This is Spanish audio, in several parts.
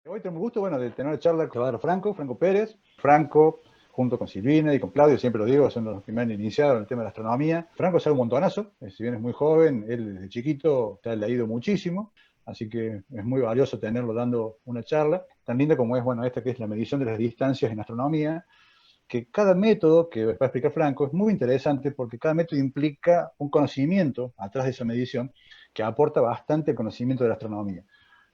Hoy tengo el gusto, bueno, de tener una charla que va a dar Franco Pérez. Franco, junto con Silvina y con Claudio, siempre lo digo, son los que me han iniciado en el tema de la astronomía. Franco sabe un montonazo, si bien es muy joven, él desde chiquito ha leído muchísimo, así que es muy valioso tenerlo dando una charla tan linda como es, bueno, esta que es la medición de las distancias en astronomía, que cada método que va a explicar Franco es muy interesante porque cada método implica un conocimiento atrás de esa medición que aporta bastante conocimiento de la astronomía.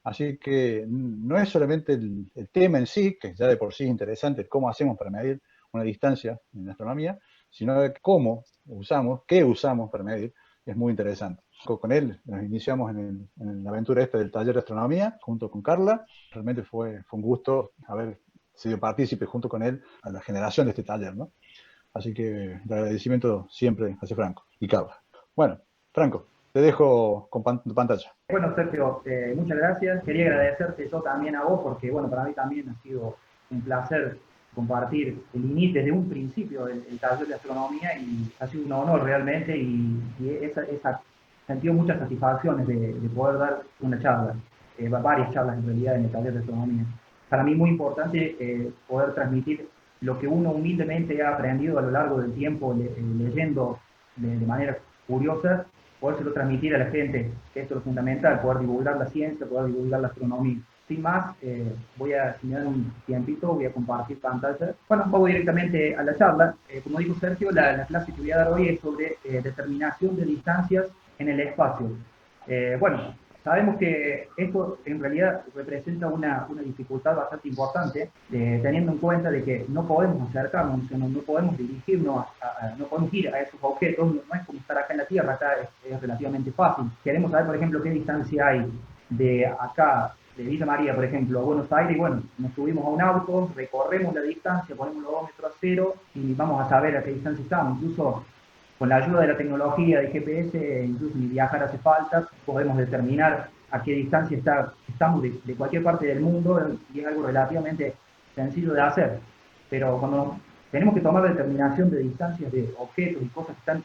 Así que no es solamente el tema en sí, que ya de por sí es interesante, cómo hacemos para medir una distancia en astronomía, sino de cómo usamos, qué usamos para medir, es muy interesante. Con él nos iniciamos en la aventura esta del taller de astronomía, junto con Carla. Realmente fue un gusto haber sido partícipe junto con él a la generación de este taller, ¿no? Así que el agradecimiento siempre hacia Franco y Carla. Bueno, Franco, te dejo con tu pantalla. Bueno, Sergio, muchas gracias. Quería agradecerte yo también a vos porque, bueno, para mí también ha sido un placer compartir el inicio desde un principio el taller de astronomía y ha sido un honor realmente y esa sentido muchas satisfacciones de poder dar una charla, varias charlas en realidad en el taller de astronomía. Para mí muy importante poder transmitir lo que uno humildemente ha aprendido a lo largo del tiempo leyendo de manera curiosa, podérselo transmitir a la gente, que esto es lo fundamental, poder divulgar la ciencia, poder divulgar la astronomía. Sin más, si me dan un tiempito, voy a compartir pantalla. Bueno, vamos directamente a la charla. Como dijo Sergio, la clase que voy a dar hoy es sobre determinación de distancias en el espacio. Bueno, sabemos que esto en realidad representa una dificultad bastante importante, teniendo en cuenta de que no podemos acercarnos, no podemos dirigirnos, no podemos ir a esos objetos, no es como estar acá en la Tierra, acá es relativamente fácil. Queremos saber, por ejemplo, qué distancia hay de acá, de Villa María, por ejemplo, a Buenos Aires, y bueno, nos subimos a un auto, recorremos la distancia, ponemos los ómetros a cero y vamos a saber a qué distancia estamos. Incluso con la ayuda de la tecnología de GPS, incluso ni viajar hace falta, podemos determinar a qué distancia estamos de cualquier parte del mundo y es algo relativamente sencillo de hacer. Pero cuando tenemos que tomar determinación de distancias de objetos y cosas que están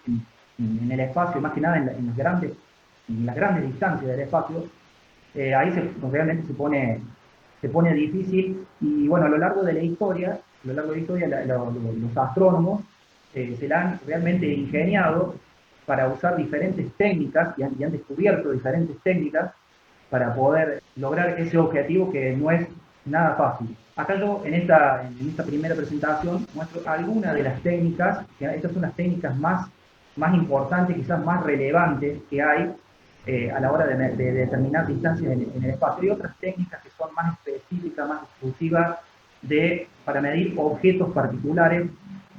en el espacio, más que nada en las grandes distancias del espacio, ahí realmente se pone difícil y bueno, a lo largo de la historia, los astrónomos se la han realmente ingeniado para usar diferentes técnicas y han descubierto diferentes técnicas para poder lograr ese objetivo que no es nada fácil. Acá yo en esta primera presentación muestro algunas de las técnicas, que estas son las técnicas más importantes, quizás más relevantes que hay a la hora de determinar distancias en el espacio. Hay otras técnicas que son más específicas, más exclusivas para medir objetos particulares.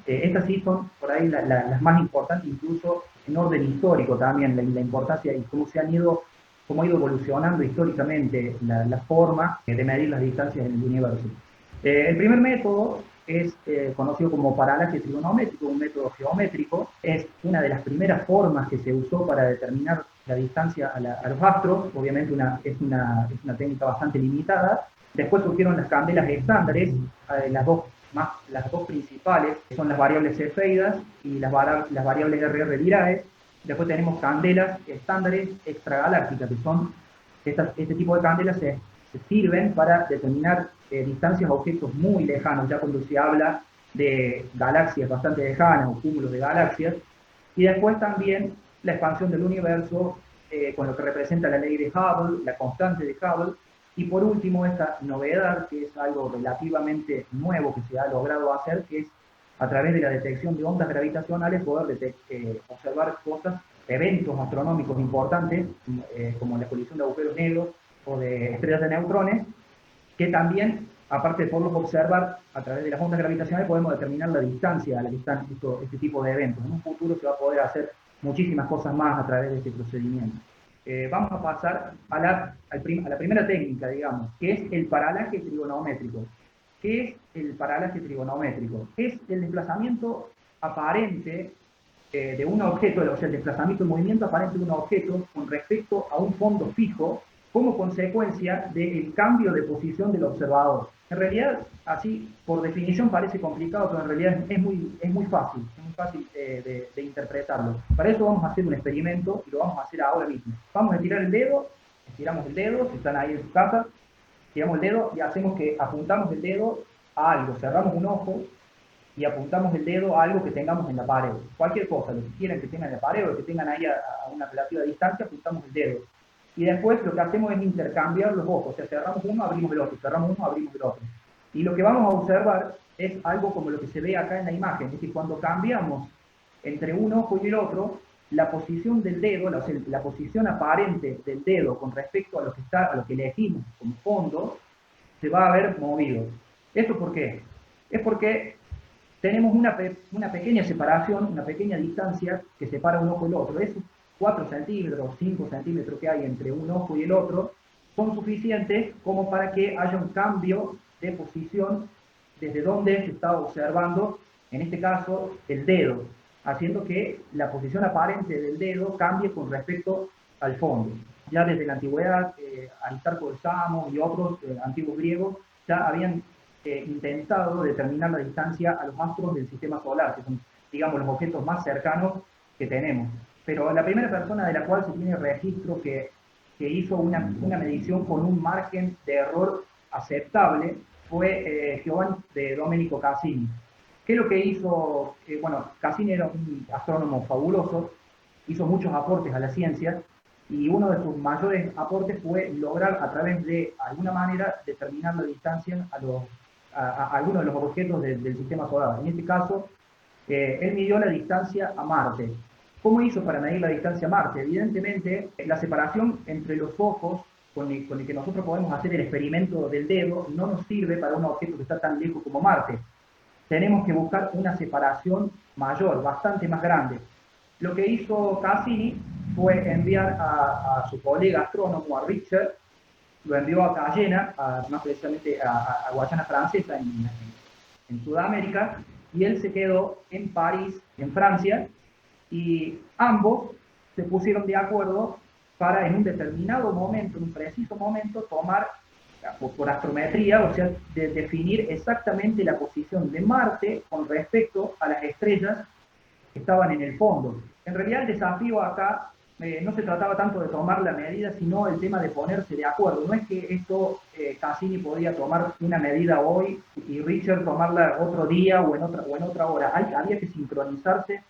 Estas sí son por ahí las más importantes, incluso en orden histórico también, la importancia y cómo ha ido evolucionando históricamente la forma de medir las distancias en el universo. El primer método es conocido como paralaje trigonométrico, un método geométrico. Es una de las primeras formas que se usó para determinar la distancia a los astros. Obviamente es una técnica bastante limitada. Después surgieron las candelas estándares, las dos principales son las variables cefeidas y las variables RR Dirac. Después tenemos candelas estándares extragalácticas, que son este tipo de candelas se sirven para determinar distancias a objetos muy lejanos, ya cuando se habla de galaxias bastante lejanas o cúmulos de galaxias. Y después también la expansión del universo con lo que representa la ley de Hubble, la constante de Hubble. Y por último, esta novedad, que es algo relativamente nuevo que se ha logrado hacer, que es a través de la detección de ondas gravitacionales poder observar cosas, eventos astronómicos importantes, como la colisión de agujeros negros o de estrellas de neutrones, que también, aparte de poderlos observar a través de las ondas gravitacionales, podemos determinar la distancia a la que están este tipo de eventos. En un futuro se va a poder hacer muchísimas cosas más a través de este procedimiento. Vamos a pasar a la primera técnica, digamos, que es el paralaje trigonométrico. ¿Qué es el paralaje trigonométrico? Es el desplazamiento aparente de un objeto, o sea, el desplazamiento, el movimiento aparente de un objeto con respecto a un fondo fijo como consecuencia del cambio de posición del observador. En realidad, así por definición parece complicado, pero en realidad es muy fácil de interpretarlo. Para eso vamos a hacer un experimento y lo vamos a hacer ahora mismo. Vamos a estirar el dedo, estiramos el dedo, si están ahí en su casa, digamos, el dedo y hacemos que apuntamos el dedo a algo, cerramos un ojo y apuntamos el dedo a algo que tengamos en la pared. Cualquier cosa, lo que quieran que tengan en la pared o lo que tengan ahí a una relativa distancia, apuntamos el dedo. Y después lo que hacemos es intercambiar los ojos, o sea, cerramos uno, abrimos el otro, cerramos uno, abrimos el otro. Y lo que vamos a observar es algo como lo que se ve acá en la imagen, es que cuando cambiamos entre un ojo y el otro, la posición del dedo, la posición aparente del dedo con respecto a lo que a lo que elegimos como fondo, se va a ver movido. ¿Esto por qué? Es porque tenemos una pequeña separación, una pequeña distancia que separa un ojo y el otro. Esos 4 centímetros, 5 centímetros que hay entre un ojo y el otro son suficientes como para que haya un cambio de posición desde donde se está observando, en este caso, el dedo, haciendo que la posición aparente del dedo cambie con respecto al fondo. Ya desde la antigüedad, Aristarco de Samos y otros antiguos griegos ya habían intentado determinar la distancia a los astros del sistema solar, que son, digamos, los objetos más cercanos que tenemos. Pero la primera persona de la cual se tiene registro que hizo una medición con un margen de error aceptable fue Giovanni de Domenico Cassini. ¿Qué es lo que hizo? Bueno, Cassini era un astrónomo fabuloso, hizo muchos aportes a la ciencia, y uno de sus mayores aportes fue lograr a través de alguna manera determinar la distancia a algunos de los objetos del sistema solar. En este caso, él midió la distancia a Marte. ¿Cómo hizo para medir la distancia a Marte? Evidentemente, la separación entre los ojos con el que nosotros podemos hacer el experimento del dedo no nos sirve para un objeto que está tan lejos como Marte. Tenemos que buscar una separación mayor, bastante más grande. Lo que hizo Cassini fue enviar a su colega astrónomo, a Richter, lo envió a Cayena, más precisamente a Guayana Francesa, en Sudamérica, y él se quedó en París, en Francia, y ambos se pusieron de acuerdo para en un determinado momento, en un preciso momento, tomar por astrometría, o sea, definir exactamente la posición de Marte con respecto a las estrellas que estaban en el fondo. En realidad el desafío acá no se trataba tanto de tomar la medida, sino el tema de ponerse de acuerdo. No es que esto Cassini podía tomar una medida hoy y Richard tomarla otro día o en otra hora. Había que sincronizarse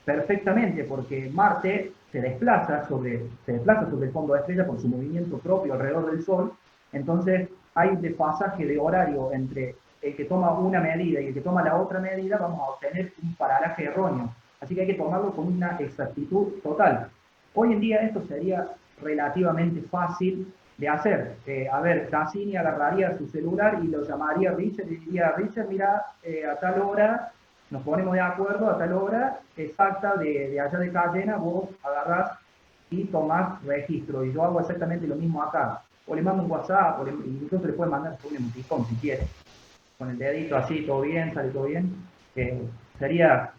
perfectamente, porque Marte se desplaza sobre el fondo de estrella por su movimiento propio alrededor del Sol. Entonces hay un desfasaje de horario entre el que toma una medida y el que toma la otra medida, vamos a obtener un paralaje erróneo. Así que hay que tomarlo con una exactitud total. Hoy en día esto sería relativamente fácil de hacer. A ver, Cassini agarraría su celular y lo llamaría a Richard y diría: Richard, mira, a tal hora nos ponemos de acuerdo, a tal hora exacta de allá de Cayena, vos agarrás y tomás registro, y yo hago exactamente lo mismo acá. O le mando un WhatsApp, incluso le puede mandar un emoticón si quiere, con el dedito así, todo bien, sale todo bien. Sería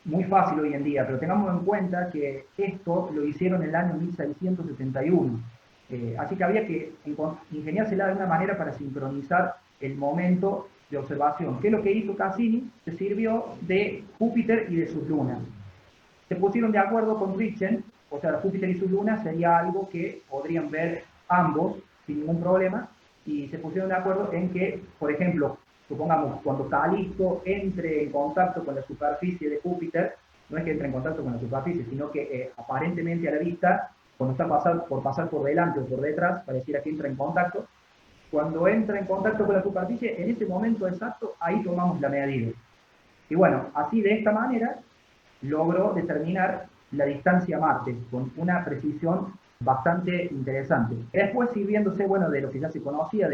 muy fácil hoy en día, pero tengamos en cuenta que esto lo hicieron en el año 1671. Así que había que ingeniársela de una manera para sincronizar el momento de observación. ¿Qué es lo que hizo Cassini? Se sirvió de Júpiter y de sus lunas. Se pusieron de acuerdo con Richter, o sea, Júpiter y sus lunas sería algo que podrían ver ambos sin ningún problema, y se pusieron de acuerdo en que, por ejemplo, supongamos, cuando Calisto entre en contacto con la superficie de Júpiter, no es que entre en contacto con la superficie, sino que aparentemente a la vista, cuando está por pasar por delante o por detrás, pareciera que entra en contacto. Cuando entra en contacto con la superficie, en ese momento exacto, ahí tomamos la medida. Y bueno, así de esta manera, logró determinar la distancia a Marte con una precisión bastante interesante. Después, sirviéndose, bueno, de lo que ya se conocía,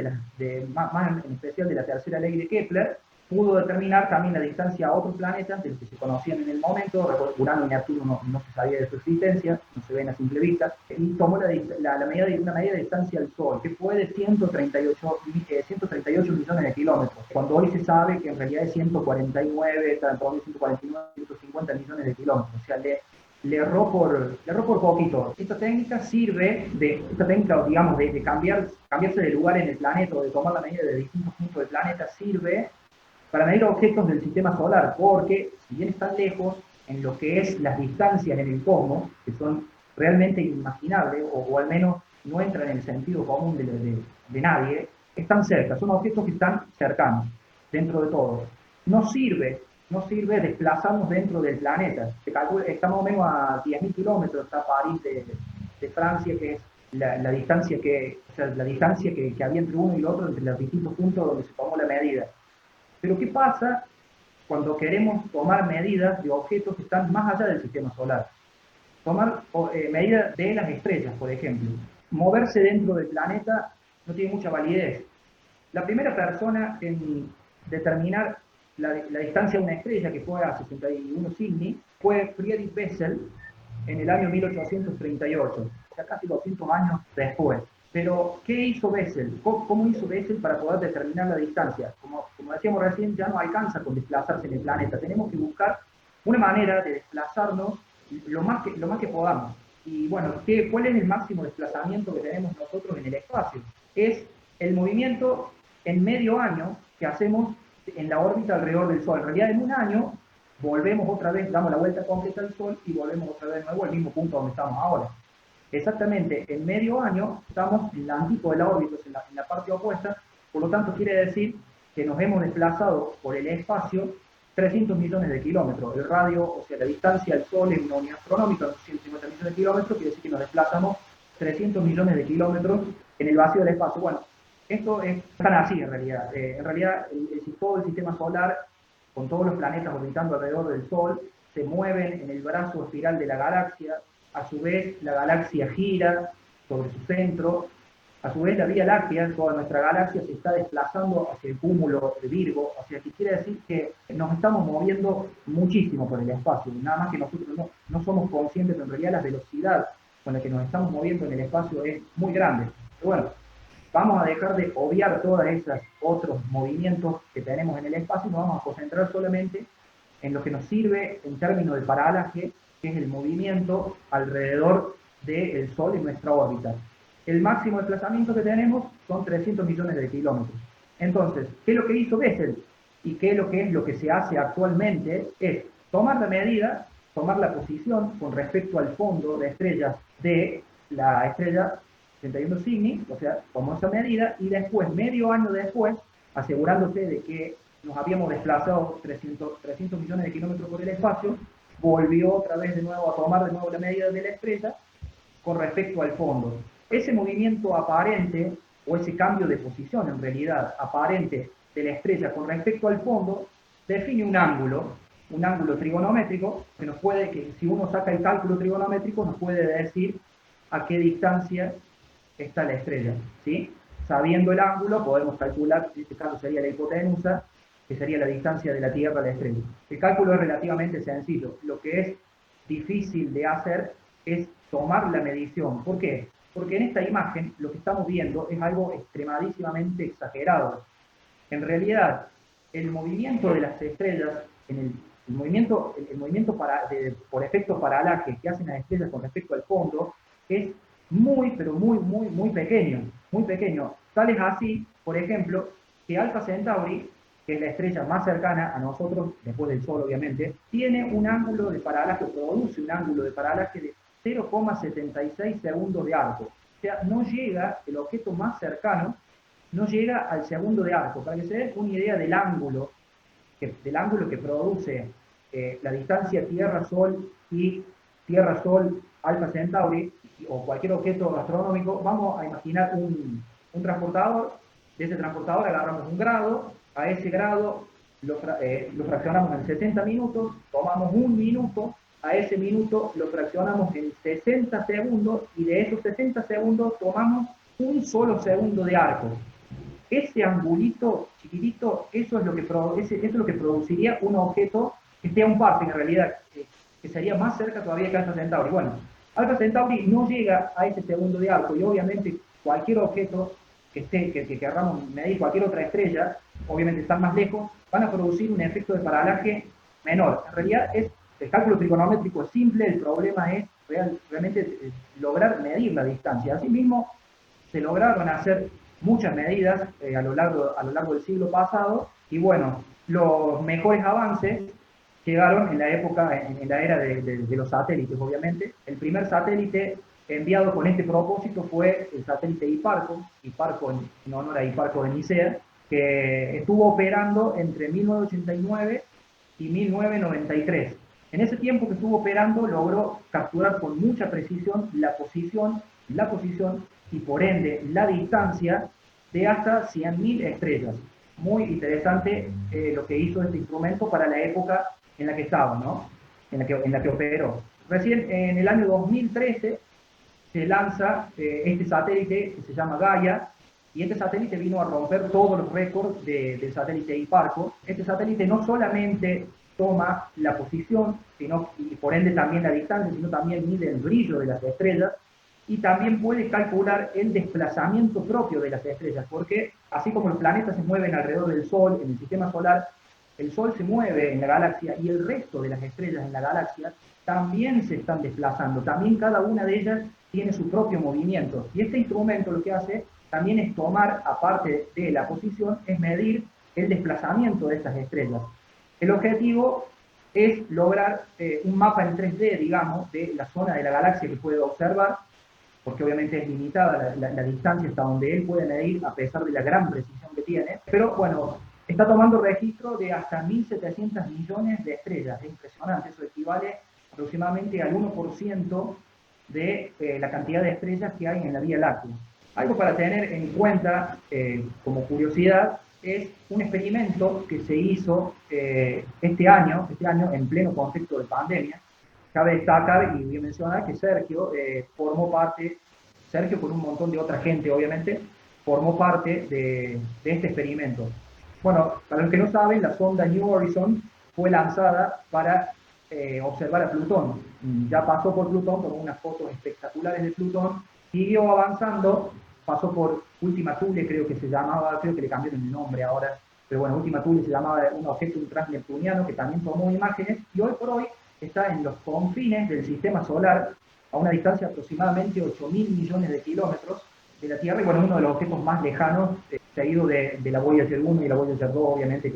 más en especial de la tercera ley de Kepler, pudo determinar también la distancia a otros planetas de los que se conocían en el momento. Urano y Neptuno no se sabía de su existencia, no se ven a simple vista, y tomó una medida de distancia al Sol, que fue de 138 millones de kilómetros, cuando hoy se sabe que en realidad es 149, 150 millones de kilómetros. O sea, le erró por poquito. Esta técnica, digamos, de cambiarse de lugar en el planeta, o de tomar la medida de distintos puntos del planeta, sirve para medir objetos del sistema solar, porque si bien están lejos en lo que es las distancias en el cosmos, que son realmente inimaginables, o al menos no entran en el sentido común de nadie, están cerca, son objetos que están cercanos, dentro de todo. No sirve desplazarnos dentro del planeta. Se calcula, está más o menos a 10.000 kilómetros, está París de Francia, que es la distancia que había entre uno y el otro, entre los distintos puntos donde se tomó la medida. Pero ¿qué pasa cuando queremos tomar medidas de objetos que están más allá del sistema solar? Tomar medidas de las estrellas, por ejemplo. Moverse dentro del planeta no tiene mucha validez. La primera persona en determinar la distancia de una estrella, que fue a 61 Cygni, fue Friedrich Bessel en el año 1838, o sea, casi 200 años después. Pero, ¿qué hizo Bessel? ¿Cómo hizo Bessel para poder determinar la distancia? Como decíamos recién, ya no alcanza con desplazarse en el planeta. Tenemos que buscar una manera de desplazarnos lo más que podamos. Y bueno, ¿cuál es el máximo desplazamiento que tenemos nosotros en el espacio? Es el movimiento en medio año que hacemos en la órbita alrededor del Sol. En realidad, en un año volvemos otra vez, damos la vuelta completa al Sol y volvemos otra vez de nuevo al mismo punto donde estamos ahora. Exactamente, en medio año estamos en la antípoda de la órbita, en la parte opuesta, por lo tanto quiere decir que nos hemos desplazado por el espacio 300 millones de kilómetros. El radio, o sea, la distancia al Sol es una unidad astronómica, 150 millones de kilómetros, quiere decir que nos desplazamos 300 millones de kilómetros en el vacío del espacio. Bueno, esto es tan así en realidad. Todo el sistema solar, con todos los planetas orbitando alrededor del Sol, se mueven en el brazo espiral de la galaxia. A su vez, la galaxia gira sobre su centro. A su vez, la Vía Láctea, toda nuestra galaxia, se está desplazando hacia el cúmulo de Virgo. O sea, que quiere decir que nos estamos moviendo muchísimo por el espacio. Nada más que nosotros no somos conscientes, pero en realidad la velocidad con la que nos estamos moviendo en el espacio es muy grande. Pero bueno, vamos a dejar de obviar todos esos otros movimientos que tenemos en el espacio y nos vamos a concentrar solamente en lo que nos sirve en términos de paralaje, que es el movimiento alrededor del Sol y nuestra órbita. El máximo desplazamiento que tenemos son 300 millones de kilómetros. Entonces, ¿qué es lo que hizo Bessel? ¿Y qué es lo que se hace actualmente? Es tomar la medida, tomar la posición con respecto al fondo de estrellas de la estrella 61 Cygni, o sea, tomó esa medida y después, medio año después, asegurándose de que nos habíamos desplazado 300 millones de kilómetros por el espacio, volvió otra vez de nuevo a tomar de nuevo la medida de la estrella con respecto al fondo. Ese movimiento aparente, o ese cambio de posición en realidad aparente de la estrella con respecto al fondo, define un ángulo trigonométrico, que si uno saca el cálculo trigonométrico nos puede decir a qué distancia está la estrella, ¿sí? Sabiendo el ángulo podemos calcular, en este caso sería la hipotenusa, que sería la distancia de la Tierra a la estrella. El cálculo es relativamente sencillo. Lo que es difícil de hacer es tomar la medición. ¿Por qué? Porque en esta imagen lo que estamos viendo es algo extremadísimamente exagerado. En realidad, el movimiento de las estrellas, el movimiento por efecto paralaje que hacen las estrellas con respecto al fondo, es muy, pero muy pequeño, muy pequeño. Tal es así, por ejemplo, que Alpha Centauri, que es la estrella más cercana a nosotros, después del Sol obviamente, tiene un ángulo de paralaje, produce un ángulo de paralaje de 0,76 segundos de arco. O sea, no llega, el objeto más cercano, no llega al segundo de arco. Para que se den una idea del ángulo que produce la distancia Tierra-Sol y Tierra-Sol Alpha Centauri, o cualquier objeto astronómico, vamos a imaginar un transportador. De ese transportador agarramos un grado, a ese grado lo fraccionamos en 60 minutos, tomamos un minuto, a ese minuto lo fraccionamos en 60 segundos y de esos 60 segundos tomamos un solo segundo de arco. Ese angulito chiquitito, eso es lo que produciría un objeto que esté a un parsen en realidad, que sería más cerca todavía que Alpha Centauri. Bueno, Alpha Centauri no llega a ese segundo de arco y obviamente cualquier objeto que querramos medir, cualquier otra estrella, obviamente están más lejos, van a producir un efecto de paralaje menor. En realidad el cálculo trigonométrico es simple, el problema es realmente lograr medir la distancia. Asimismo, se lograron hacer muchas medidas a lo largo del siglo pasado y bueno, los mejores avances llegaron en la era de los satélites, obviamente. El primer satélite enviado con este propósito fue el satélite Hiparco en honor a Hiparco de Nicea, que estuvo operando entre 1989 y 1993. En ese tiempo que estuvo operando logró capturar con mucha precisión la posición y por ende la distancia de hasta 100.000 estrellas. Muy interesante lo que hizo este instrumento para la época en la que estaba, ¿no? en la que operó. Recién en el año 2013 se lanza este satélite que se llama Gaia, y este satélite vino a romper todos los récords del satélite Hiparco. Este satélite no solamente toma la posición, sino, y por ende también la distancia, sino también mide el brillo de las estrellas, y también puede calcular el desplazamiento propio de las estrellas, porque así como los planetas se mueven alrededor del Sol en el sistema solar, el Sol se mueve en la galaxia y el resto de las estrellas en la galaxia también se están desplazando, también cada una de ellas tiene su propio movimiento. Y este instrumento lo que hace también es tomar, aparte de la posición, es medir el desplazamiento de estas estrellas. El objetivo es lograr un mapa en 3D, digamos, de la zona de la galaxia que puede observar, porque obviamente es limitada la distancia hasta donde él puede medir, a pesar de la gran precisión que tiene. Pero bueno, está tomando registro de hasta 1.700 millones de estrellas. Es impresionante, eso equivale aproximadamente al 1% de la cantidad de estrellas que hay en la Vía Láctea. Algo para tener en cuenta como curiosidad es un experimento que se hizo este año en pleno contexto de pandemia. Cabe destacar y bien mencionar que Sergio formó parte, Sergio con un montón de otra gente obviamente, formó parte de este experimento. Bueno, para los que no saben, la sonda New Horizons fue lanzada para observar a Plutón. Ya pasó por Plutón, tomó unas fotos espectaculares de Plutón, siguió avanzando, pasó por Ultima Thule, creo que se llamaba, creo que le cambiaron el nombre ahora, pero bueno, Ultima Thule se llamaba un objeto transneptuniano que también tomó imágenes, y hoy por hoy está en los confines del sistema solar, a una distancia de aproximadamente 8.000 millones de kilómetros de la Tierra, y bueno, uno de los objetos más lejanos, seguido de la Voyager 1 y la Voyager 2, obviamente,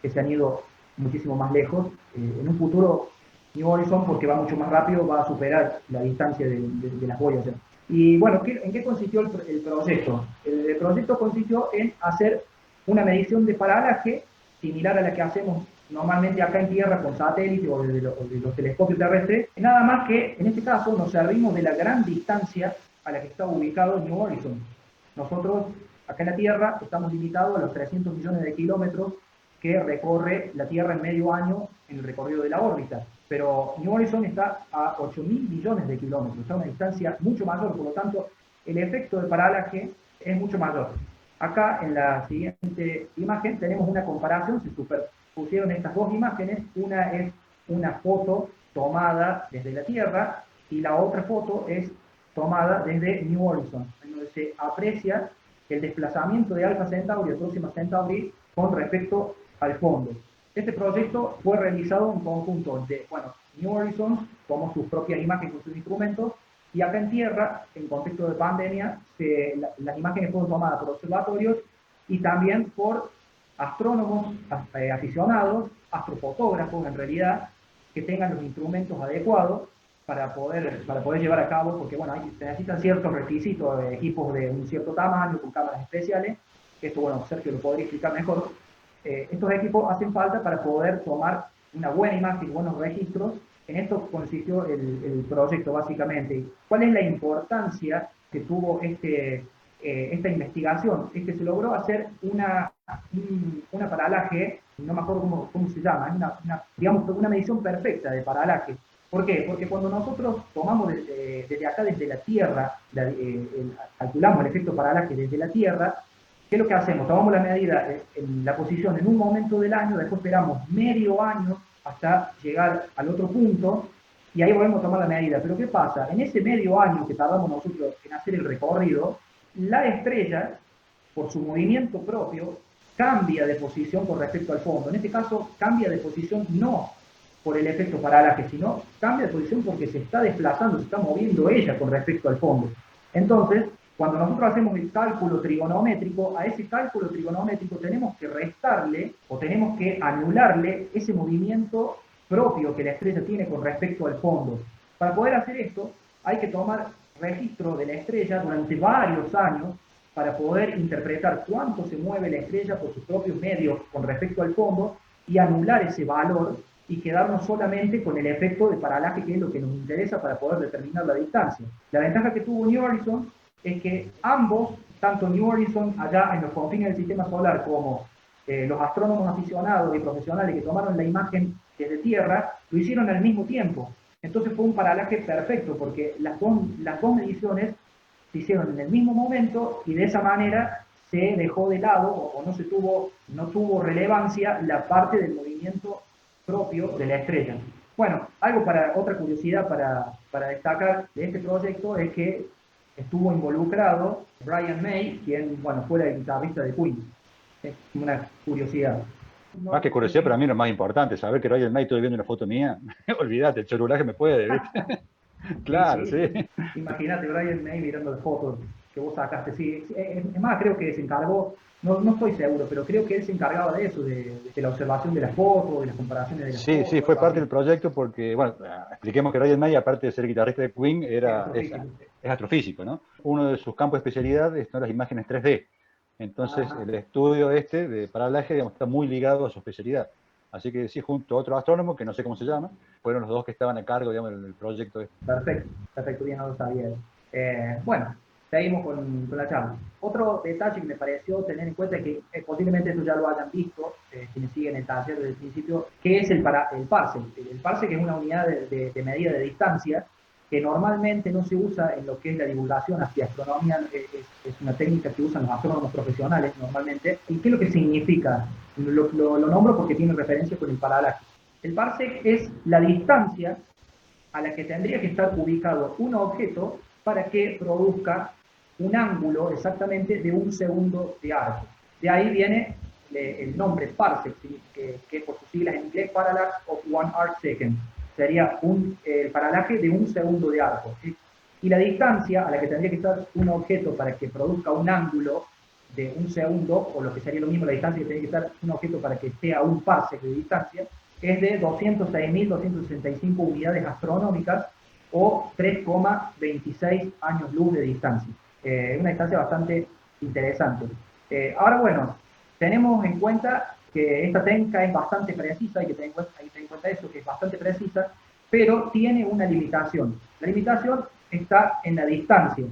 que se han ido muchísimo más lejos. En un futuro, New Horizons, porque va mucho más rápido, va a superar la distancia de las Voyager. Y bueno, ¿en qué consistió el proyecto? El proyecto consistió en hacer una medición de paralaje similar a la que hacemos normalmente acá en Tierra con satélites o de los telescopios terrestres, nada más que en este caso nos servimos de la gran distancia a la que está ubicado New Horizons. Nosotros acá en la Tierra estamos limitados a los 300 millones de kilómetros que recorre la Tierra en medio año en el recorrido de la órbita, pero New Horizons está a 8.000 millones de kilómetros, está a una distancia mucho mayor, por lo tanto el efecto de paralaje es mucho mayor. Acá en la siguiente imagen tenemos una comparación, se superpusieron estas dos imágenes, una es una foto tomada desde la Tierra y la otra foto es tomada desde New Horizons, en donde se aprecia el desplazamiento de Alpha Centauri y Próxima Centauri con respecto al fondo. Este proyecto fue realizado en conjunto de, bueno, New Horizons tomó sus propias imágenes con sus instrumentos, y acá en Tierra, en contexto de pandemia, las imágenes fueron tomadas por observatorios y también por astrónomos aficionados, astrofotógrafos en realidad, que tengan los instrumentos adecuados para poder llevar a cabo, porque bueno, se necesitan ciertos requisitos de equipos de un cierto tamaño, con cámaras especiales. Esto, bueno, Sergio lo podría explicar mejor. Estos equipos hacen falta para poder tomar una buena imagen, buenos registros. En esto consistió el proyecto básicamente. ¿Cuál es la importancia que tuvo esta investigación? Es que se logró hacer una paralaje, no me acuerdo cómo se llama, digamos una medición perfecta de paralaje. ¿Por qué? Porque cuando nosotros tomamos desde acá, desde la Tierra, calculamos el efecto paralaje desde la Tierra, ¿qué es lo que hacemos? Tomamos la medida en la posición en un momento del año, después esperamos medio año hasta llegar al otro punto, y ahí volvemos a tomar la medida. Pero ¿qué pasa? En ese medio año que tardamos nosotros en hacer el recorrido, la estrella, por su movimiento propio, cambia de posición con respecto al fondo. En este caso, cambia de posición no por el efecto paralaje, sino cambia de posición porque se está desplazando, se está moviendo ella con respecto al fondo. Entonces, cuando nosotros hacemos el cálculo trigonométrico, a ese cálculo trigonométrico tenemos que restarle o tenemos que anularle ese movimiento propio que la estrella tiene con respecto al fondo. Para poder hacer esto, hay que tomar registro de la estrella durante varios años para poder interpretar cuánto se mueve la estrella por sus propios medios con respecto al fondo y anular ese valor y quedarnos solamente con el efecto de paralaje, que es lo que nos interesa para poder determinar la distancia. La ventaja que tuvo New Horizons es que ambos, tanto New Horizons allá en los confines del sistema solar como los astrónomos aficionados y profesionales que tomaron la imagen desde Tierra, lo hicieron al mismo tiempo. Entonces fue un paralaje perfecto, porque las dos mediciones se hicieron en el mismo momento y de esa manera se dejó de lado o no tuvo relevancia la parte del movimiento propio de la estrella. Bueno, otra curiosidad para destacar de este proyecto es que estuvo involucrado Brian May, quien, bueno, fue el guitarrista de Queen. Es una curiosidad. Más que curiosidad, para mí lo más importante, saber que Brian May estoy viendo una foto mía, olvídate, el cholulaje me puede, ¿viste? Claro, sí. Imagínate, Brian May mirando las fotos que vos sacaste. Sí, es más, creo que se encargó, no estoy seguro, pero creo que él se encargaba de eso, de la observación de las fotos, de las comparaciones de las fotos. Sí, fue parte del proyecto porque, bueno, expliquemos que Brian May, aparte de ser guitarrista de Queen, es astrofísico, ¿no? Uno de sus campos de especialidad son las imágenes 3D. Entonces, el estudio de paralaje, digamos, está muy ligado a su especialidad. Así que sí, junto a otro astrónomo, que no sé cómo se llama, fueron los dos que estaban a cargo, digamos, del proyecto este. Perfecto, bien, no lo sabía. Bueno, seguimos con la charla. Otro detalle que me pareció tener en cuenta es que posiblemente esto ya lo hayan visto, quienes siguen el taller desde el principio, que es el parsec. El parsec es una unidad de medida de distancia que normalmente no se usa en lo que es la divulgación hacia astronomía, es una técnica que usan los astrónomos profesionales normalmente. ¿Y qué es lo que significa? Lo nombro porque tiene referencia con el paralaje. El parsec es la distancia a la que tendría que estar ubicado un objeto para que produzca un ángulo exactamente de 1 segundo de arco. De ahí viene el nombre parsec, que por sus siglas en inglés, parallax of 1 arc second. Sería el paralaje de 1 segundo de arco. ¿Sí? Y la distancia a la que tendría que estar un objeto para que produzca un ángulo de 1 segundo, o lo que sería lo mismo la distancia que tendría que estar un objeto para que esté a 1 parsec de distancia, es de 206.265 unidades astronómicas o 3,26 años luz de distancia. Una distancia bastante interesante. Ahora, bueno, tenemos en cuenta que esta técnica es bastante precisa, hay que tener en cuenta eso, que es bastante precisa, pero tiene una limitación. La limitación está en la distancia.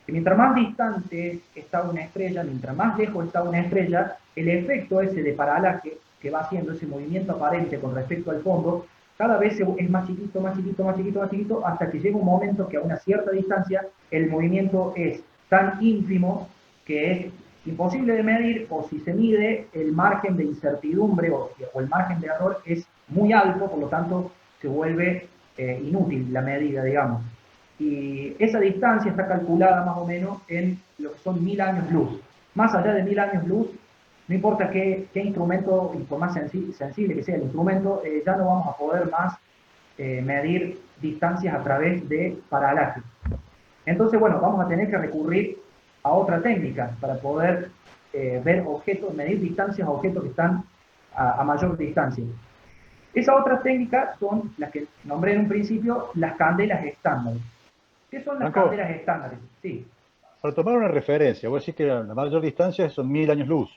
Que mientras más distante está una estrella, mientras más lejos está una estrella, el efecto ese de paralaje que va haciendo ese movimiento aparente con respecto al fondo, cada vez es más chiquito, más chiquito, más chiquito, más chiquito, hasta que llega un momento que a una cierta distancia el movimiento es tan ínfimo que es imposible de medir, o si se mide, el margen de incertidumbre o el margen de error es muy alto, por lo tanto se vuelve inútil la medida, digamos. Y esa distancia está calculada más o menos en lo que son 1000 años luz. Más allá de 1000 años luz, no importa qué instrumento, y por más sensible que sea el instrumento, ya no vamos a poder más medir distancias a través de paralaje. Entonces, bueno, vamos a tener que recurrir a otra técnica para poder ver objetos, medir distancias a objetos que están a mayor distancia. Esa otra técnica son las que nombré en un principio, las candelas estándares. ¿Qué son las candelas estándares? Sí. Para tomar una referencia, vos decís que la mayor distancia son 1000 años luz.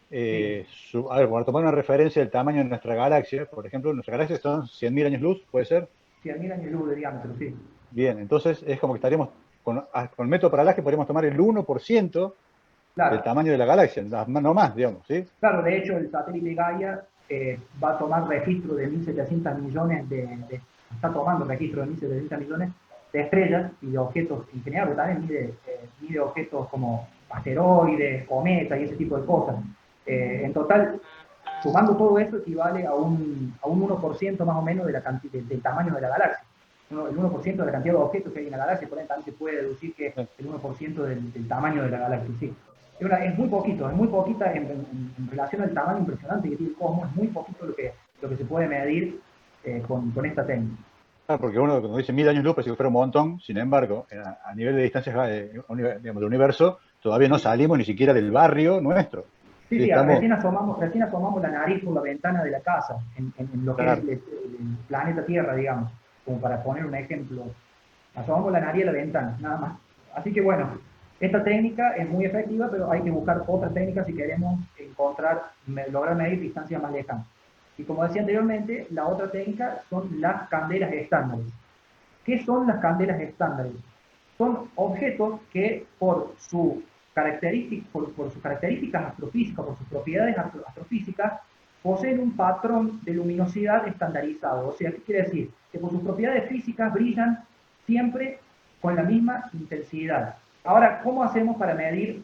Sí. Para tomar una referencia del tamaño de nuestra galaxia, por ejemplo, nuestra galaxia son 100.000 años luz, ¿puede ser? 100.000 años luz de diámetro, sí. Bien, entonces es como que estaríamos, con el método paralaje podríamos tomar el 1% del tamaño de la galaxia, no más, digamos, ¿sí? Claro, de hecho el satélite Gaia va a tomar registro de 1.700 millones está tomando registro de 1.700 millones de estrellas y de objetos en general, pero también mide objetos como asteroides, cometas y ese tipo de cosas. En total, sumando todo eso, equivale a un 1% más o menos de del tamaño de la galaxia. El 1% de la cantidad de objetos que hay en la galaxia, por ende también se puede deducir que el 1% del tamaño de la galaxia, sí. Es muy poquita en relación al tamaño impresionante que tiene el cosmos, es muy poquito lo que se puede medir con esta técnica. Claro, porque uno cuando dice 1000 años luz, parece que fuera un montón, sin embargo, a nivel de distancias del universo, todavía no salimos ni siquiera del barrio nuestro. Sí, estamos... recién asomamos la nariz por la ventana de la casa, en lo que es el planeta Tierra, digamos, como para poner un ejemplo asomamos la nariz a la ventana, nada más. Así que bueno, esta técnica es muy efectiva, pero hay que buscar otra técnica si queremos lograr medir distancias más lejanas. Y como decía anteriormente, la otra técnica son las candelas estándares. ¿Qué son las candelas estándares? Son objetos que por sus características astrofísicas, por sus propiedades astrofísicas, poseen un patrón de luminosidad estandarizado. O sea, ¿qué quiere decir? Que por sus propiedades físicas brillan siempre con la misma intensidad. Ahora, ¿cómo hacemos para medir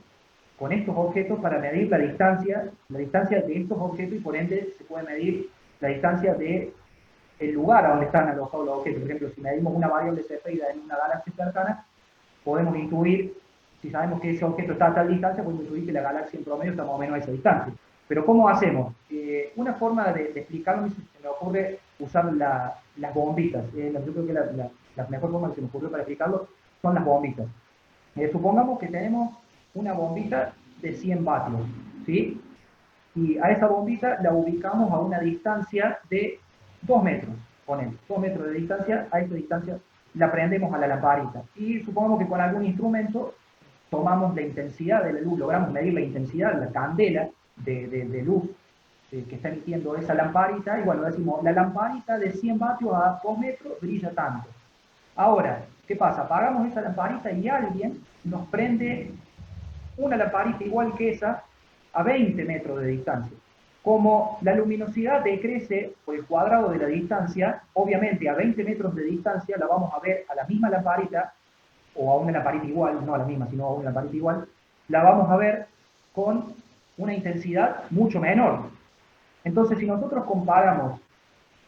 con estos objetos, para medir la distancia de estos objetos y por ende se puede medir la distancia de el lugar a donde están alojados los objetos? Por ejemplo, si medimos una variable Cefeida en una galaxia cercana, podemos intuir, si sabemos que ese objeto está a tal distancia, podemos intuir que la galaxia en promedio está más o menos a esa distancia. Pero ¿cómo hacemos? Una forma de explicarlo, se me ocurre usar las bombitas. Yo creo que la mejor forma que se me ocurrió para explicarlo son las bombitas. Supongamos que tenemos una bombita de 100 vatios, ¿sí? Y a esa bombita la ubicamos a una distancia de 2 metros, ponemos 2 metros de distancia, a esa distancia la prendemos a la lamparita. Y supongamos que con algún instrumento tomamos la intensidad de la luz, logramos medir la intensidad de la candela de luz que está emitiendo esa lamparita, y bueno, decimos, la lamparita de 100 vatios a 2 metros brilla tanto. Ahora, ¿qué pasa? Apagamos esa lamparita y alguien nos prende una lamparita igual que esa a 20 metros de distancia. Como la luminosidad decrece por el cuadrado de la distancia, obviamente a 20 metros de distancia la vamos a ver a la misma lamparita, o a una lamparita igual, no a la misma, sino a una lamparita igual, la vamos a ver con una intensidad mucho menor. Entonces, si nosotros comparamos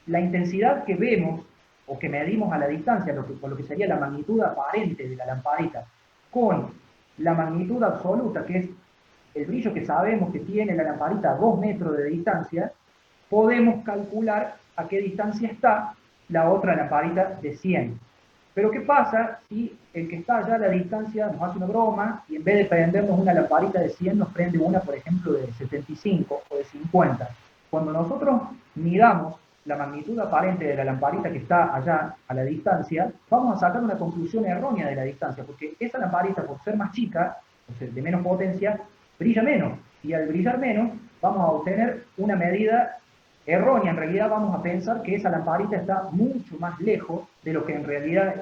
la intensidad que vemos o que medimos a la distancia, con lo que sería la magnitud aparente de la lamparita, con la magnitud absoluta, que es el brillo que sabemos que tiene la lamparita a 2 metros de distancia, podemos calcular a qué distancia está la otra lamparita de 100. Pero ¿qué pasa si el que está allá a la distancia nos hace una broma y en vez de prendernos una lamparita de 100 nos prende una, por ejemplo, de 75 o de 50? Cuando nosotros midamos la magnitud aparente de la lamparita que está allá a la distancia, vamos a sacar una conclusión errónea de la distancia, porque esa lamparita, por ser más chica, o sea, de menos potencia, brilla menos, y al brillar menos vamos a obtener una medida errónea. En realidad vamos a pensar que esa lamparita está mucho más lejos de lo que en realidad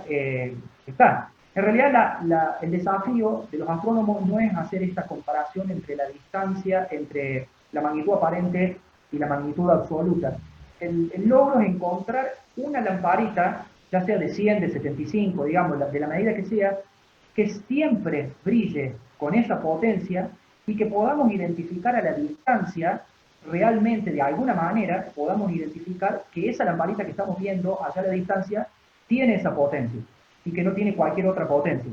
está. En realidad el desafío de los astrónomos no es hacer esta comparación entre la distancia, entre la magnitud aparente y la magnitud absoluta. El logro es encontrar una lamparita, ya sea de 100, de 75, digamos, de la medida que sea, que siempre brille con esa potencia y que podamos identificar a la distancia, realmente de alguna manera, podamos identificar que esa lamparita que estamos viendo allá a la distancia tiene esa potencia y que no tiene cualquier otra potencia.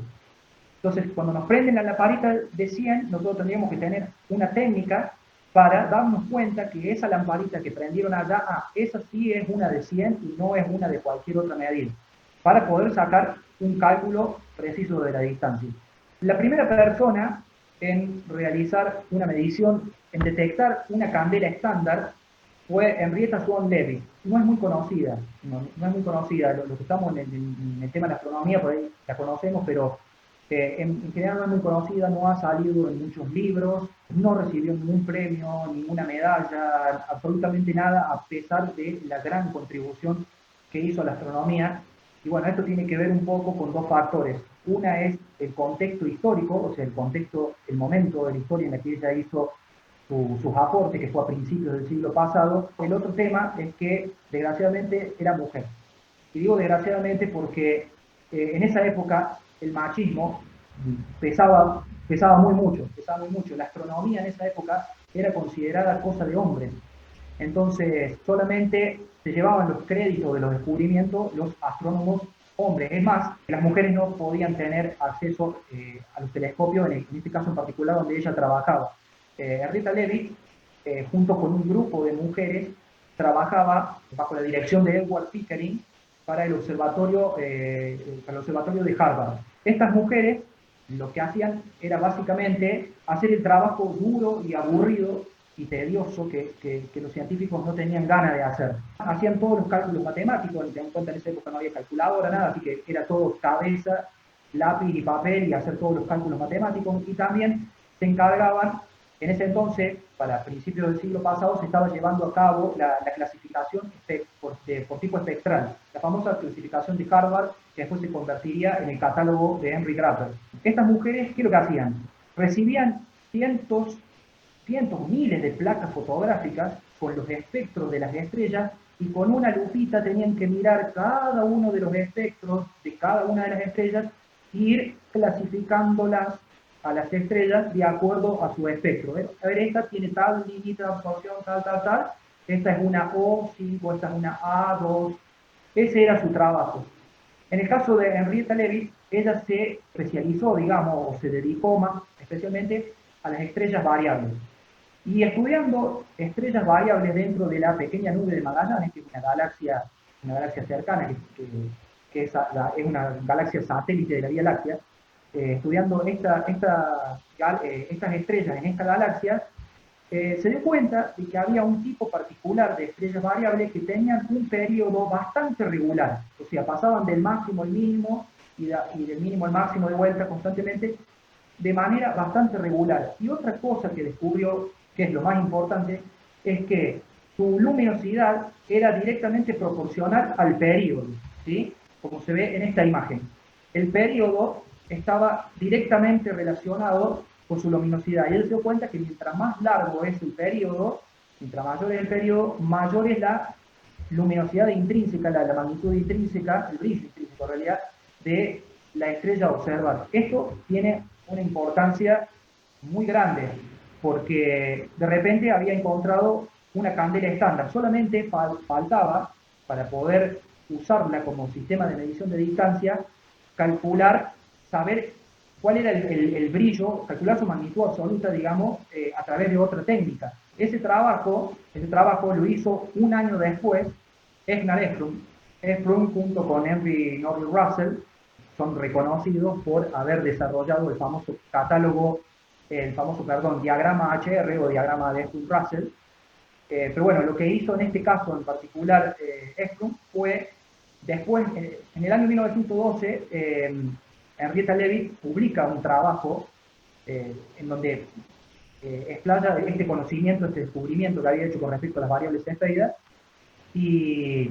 Entonces, cuando nos prenden la lamparita de 100, nosotros tendríamos que tener una técnica para darnos cuenta que esa lamparita que prendieron allá, esa sí es una de 100 y no es una de cualquier otra medida, para poder sacar un cálculo preciso de la distancia. La primera persona en realizar una medición, en detectar una candela estándar, fue Henrietta Swan Leavitt. No es muy conocida, no es muy conocida. Los que estamos en el tema de la astronomía, por ahí la conocemos, pero en general no es muy conocida, no ha salido en muchos libros, no recibió ningún premio, ninguna medalla, absolutamente nada, a pesar de la gran contribución que hizo a la astronomía. Y bueno, esto tiene que ver un poco con dos factores. Una es el contexto histórico, o sea, el momento de la historia en la que ella hizo sus aportes, que fue a principios del siglo pasado. El otro tema es que, desgraciadamente, era mujer. Y digo desgraciadamente porque en esa época el machismo pesaba muy mucho. La astronomía en esa época era considerada cosa de hombres. Entonces, solamente se llevaban los créditos de los descubrimientos los astrónomos hombres. Es más, las mujeres no podían tener acceso a los telescopios, en este caso en particular donde ella trabajaba. Henrietta Leavitt, junto con un grupo de mujeres, trabajaba bajo la dirección de Edward Pickering para el observatorio de Harvard. Estas mujeres lo que hacían era básicamente hacer el trabajo duro y aburrido y tedioso que los científicos no tenían ganas de hacer. Hacían todos los cálculos matemáticos, ten en cuenta en esa época no había calculadora, nada, así que era todo cabeza, lápiz y papel y hacer todos los cálculos matemáticos, y también se encargaban, en ese entonces, para principios del siglo pasado, se estaba llevando a cabo la clasificación por tipo espectral, la famosa clasificación de Harvard, que después se convertiría en el catálogo de Henry Draper. Estas mujeres, ¿qué es lo que hacían? Recibían cientos, miles de placas fotográficas con los espectros de las estrellas, y con una lupita tenían que mirar cada uno de los espectros de cada una de las estrellas e ir clasificándolas a las estrellas de acuerdo a su espectro. A ver, esta tiene tal límite de absorción, tal, esta es una O5, esta es una A2. Ese era su trabajo. En el caso de Henrietta Leavitt, ella se especializó, digamos, o se dedicó más especialmente a las estrellas variables. Y estudiando estrellas variables dentro de la pequeña nube de Magallanes, que es una galaxia cercana, que es una galaxia satélite de la Vía Láctea, estudiando estas estrellas en esta galaxia, se dio cuenta de que había un tipo particular de estrellas variables que tenían un periodo bastante regular, o sea, pasaban del máximo al mínimo y del mínimo al máximo de vuelta constantemente, de manera bastante regular. Y otra cosa que descubrió, que es lo más importante, es que su luminosidad era directamente proporcional al periodo, ¿sí? Como se ve en esta imagen. El periodo estaba directamente relacionado con su luminosidad, y él se dio cuenta que mientras más largo es el periodo, mientras mayor es el periodo, mayor es la luminosidad intrínseca, la magnitud intrínseca, el brillo intrínseco en realidad, de la estrella a observar. Esto tiene una importancia muy grande, porque de repente había encontrado una candela estándar, solamente faltaba, para poder usarla como sistema de medición de distancia, calcular, saber cuál era el brillo, calcular su magnitud absoluta, digamos, a través de otra técnica. Ese trabajo lo hizo un año después Egnar Ephron. Ephron, junto con Henry Norrie Russell, son reconocidos por haber desarrollado el famoso diagrama HR o diagrama de Ephron-Russell. Pero bueno, lo que hizo en este caso en particular Ephron fue, después, en el año 1912, Henrietta Leavitt publica un trabajo en donde explaya este conocimiento, este descubrimiento que había hecho con respecto a las variables cefeidas, y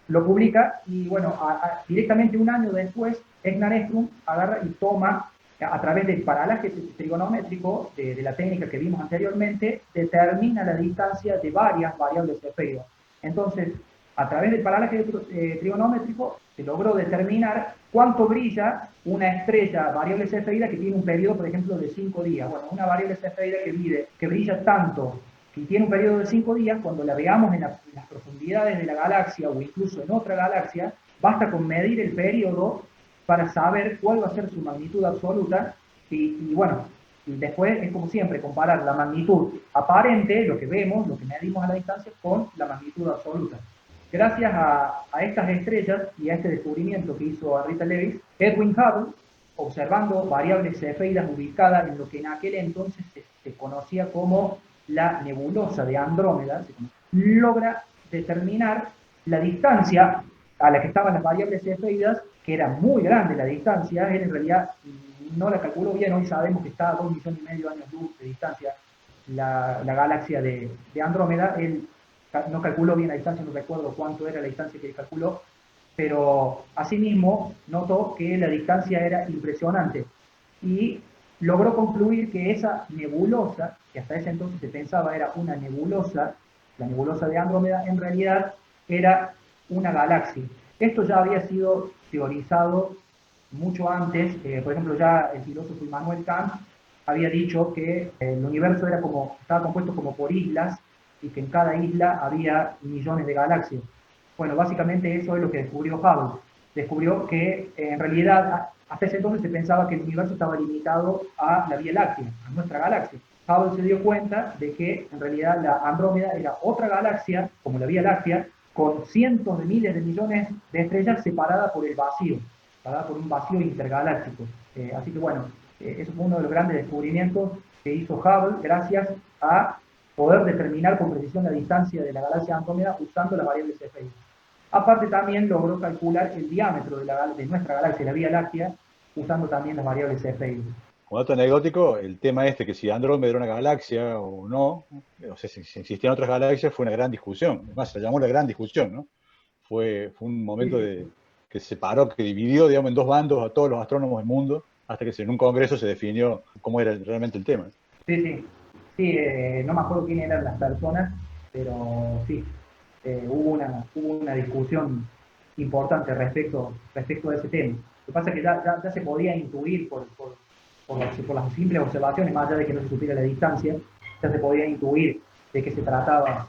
lo publica, y bueno, directamente un año después, Egnar Ephron agarra y toma, a través del paralaje trigonométrico de la técnica que vimos anteriormente, determina la distancia de varias variables cefeidas. Entonces, a través del paralaje trigonométrico se logró determinar cuánto brilla una estrella variable cefeida que tiene un periodo, por ejemplo, de 5 días. Bueno, una variable cefeida que brilla tanto, que tiene un periodo de 5 días, cuando la veamos en las profundidades de la galaxia o incluso en otra galaxia, basta con medir el periodo para saber cuál va a ser su magnitud absoluta, y bueno, y después es como siempre comparar la magnitud aparente, lo que vemos, lo que medimos a la distancia, con la magnitud absoluta. Gracias a estas estrellas y a este descubrimiento que hizo Henrietta Leavitt, Edwin Hubble, observando variables cefeidas ubicadas en lo que en aquel entonces se conocía como la nebulosa de Andrómeda, logra determinar la distancia a la que estaban las variables cefeidas, que era muy grande la distancia. Él en realidad no la calculó bien, hoy sabemos que está a 2,5 millones de años luz de distancia la galaxia de Andrómeda. Él no calculó bien la distancia, no recuerdo cuánto era la distancia que él calculó, pero asimismo notó que la distancia era impresionante, y logró concluir que esa nebulosa, que hasta ese entonces se pensaba era una nebulosa, la nebulosa de Andrómeda, en realidad era una galaxia. Esto ya había sido teorizado mucho antes. Por ejemplo, ya el filósofo Immanuel Kant había dicho que el universo estaba compuesto como por islas, y que en cada isla había millones de galaxias. Bueno, básicamente eso es lo que descubrió Hubble. Descubrió que en realidad hasta ese entonces se pensaba que el universo estaba limitado a la Vía Láctea, a nuestra galaxia. Hubble se dio cuenta de que en realidad la Andrómeda era otra galaxia, como la Vía Láctea, con cientos de miles de millones de estrellas separadas por el vacío, separada por un vacío intergaláctico. Así que bueno, eso fue uno de los grandes descubrimientos que hizo Hubble gracias a poder determinar con precisión la distancia de la galaxia Andrómeda usando la variable Cepheid. Aparte también logró calcular el diámetro de nuestra galaxia, la Vía Láctea, usando también las variables Cepheid. Como dato anecdótico, el tema este, que si Andrómeda era una galaxia o no, o sea, si existían otras galaxias, fue una gran discusión. Además, se llamó la gran discusión, ¿no? Fue un momento que separó, que dividió, digamos, en dos bandos a todos los astrónomos del mundo, hasta que en un congreso se definió cómo era realmente el tema. Sí, sí. Sí, no me acuerdo quién eran las personas, pero sí, hubo una discusión importante respecto a ese tema. Lo que pasa es que ya se podía intuir por las simples observaciones, más allá de que no se supiera la distancia, ya se podía intuir de qué se trataba,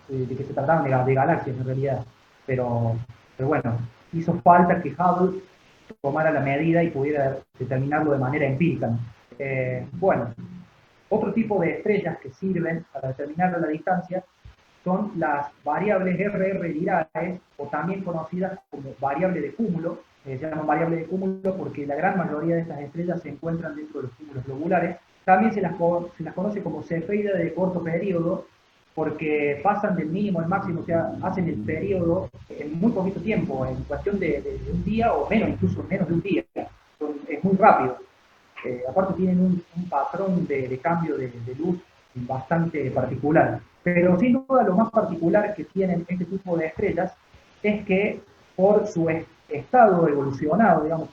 de galaxias en realidad. Pero bueno, hizo falta que Hubble tomara la medida y pudiera determinarlo de manera empírica. Bueno, otro tipo de estrellas que sirven para determinar la distancia son las variables RR Lyrae, o también conocidas como variable de cúmulo. Se llaman variable de cúmulo porque la gran mayoría de estas estrellas se encuentran dentro de los cúmulos globulares. También se las conoce como cefeidas de corto periodo, porque pasan del mínimo al máximo, o sea, hacen el periodo en muy poquito tiempo, en cuestión de un día o menos, incluso menos de un día. Es muy rápido. Aparte tienen un patrón de cambio de luz bastante particular. Pero sin duda lo más particular que tienen este tipo de estrellas es que por su estado evolucionado, digamos,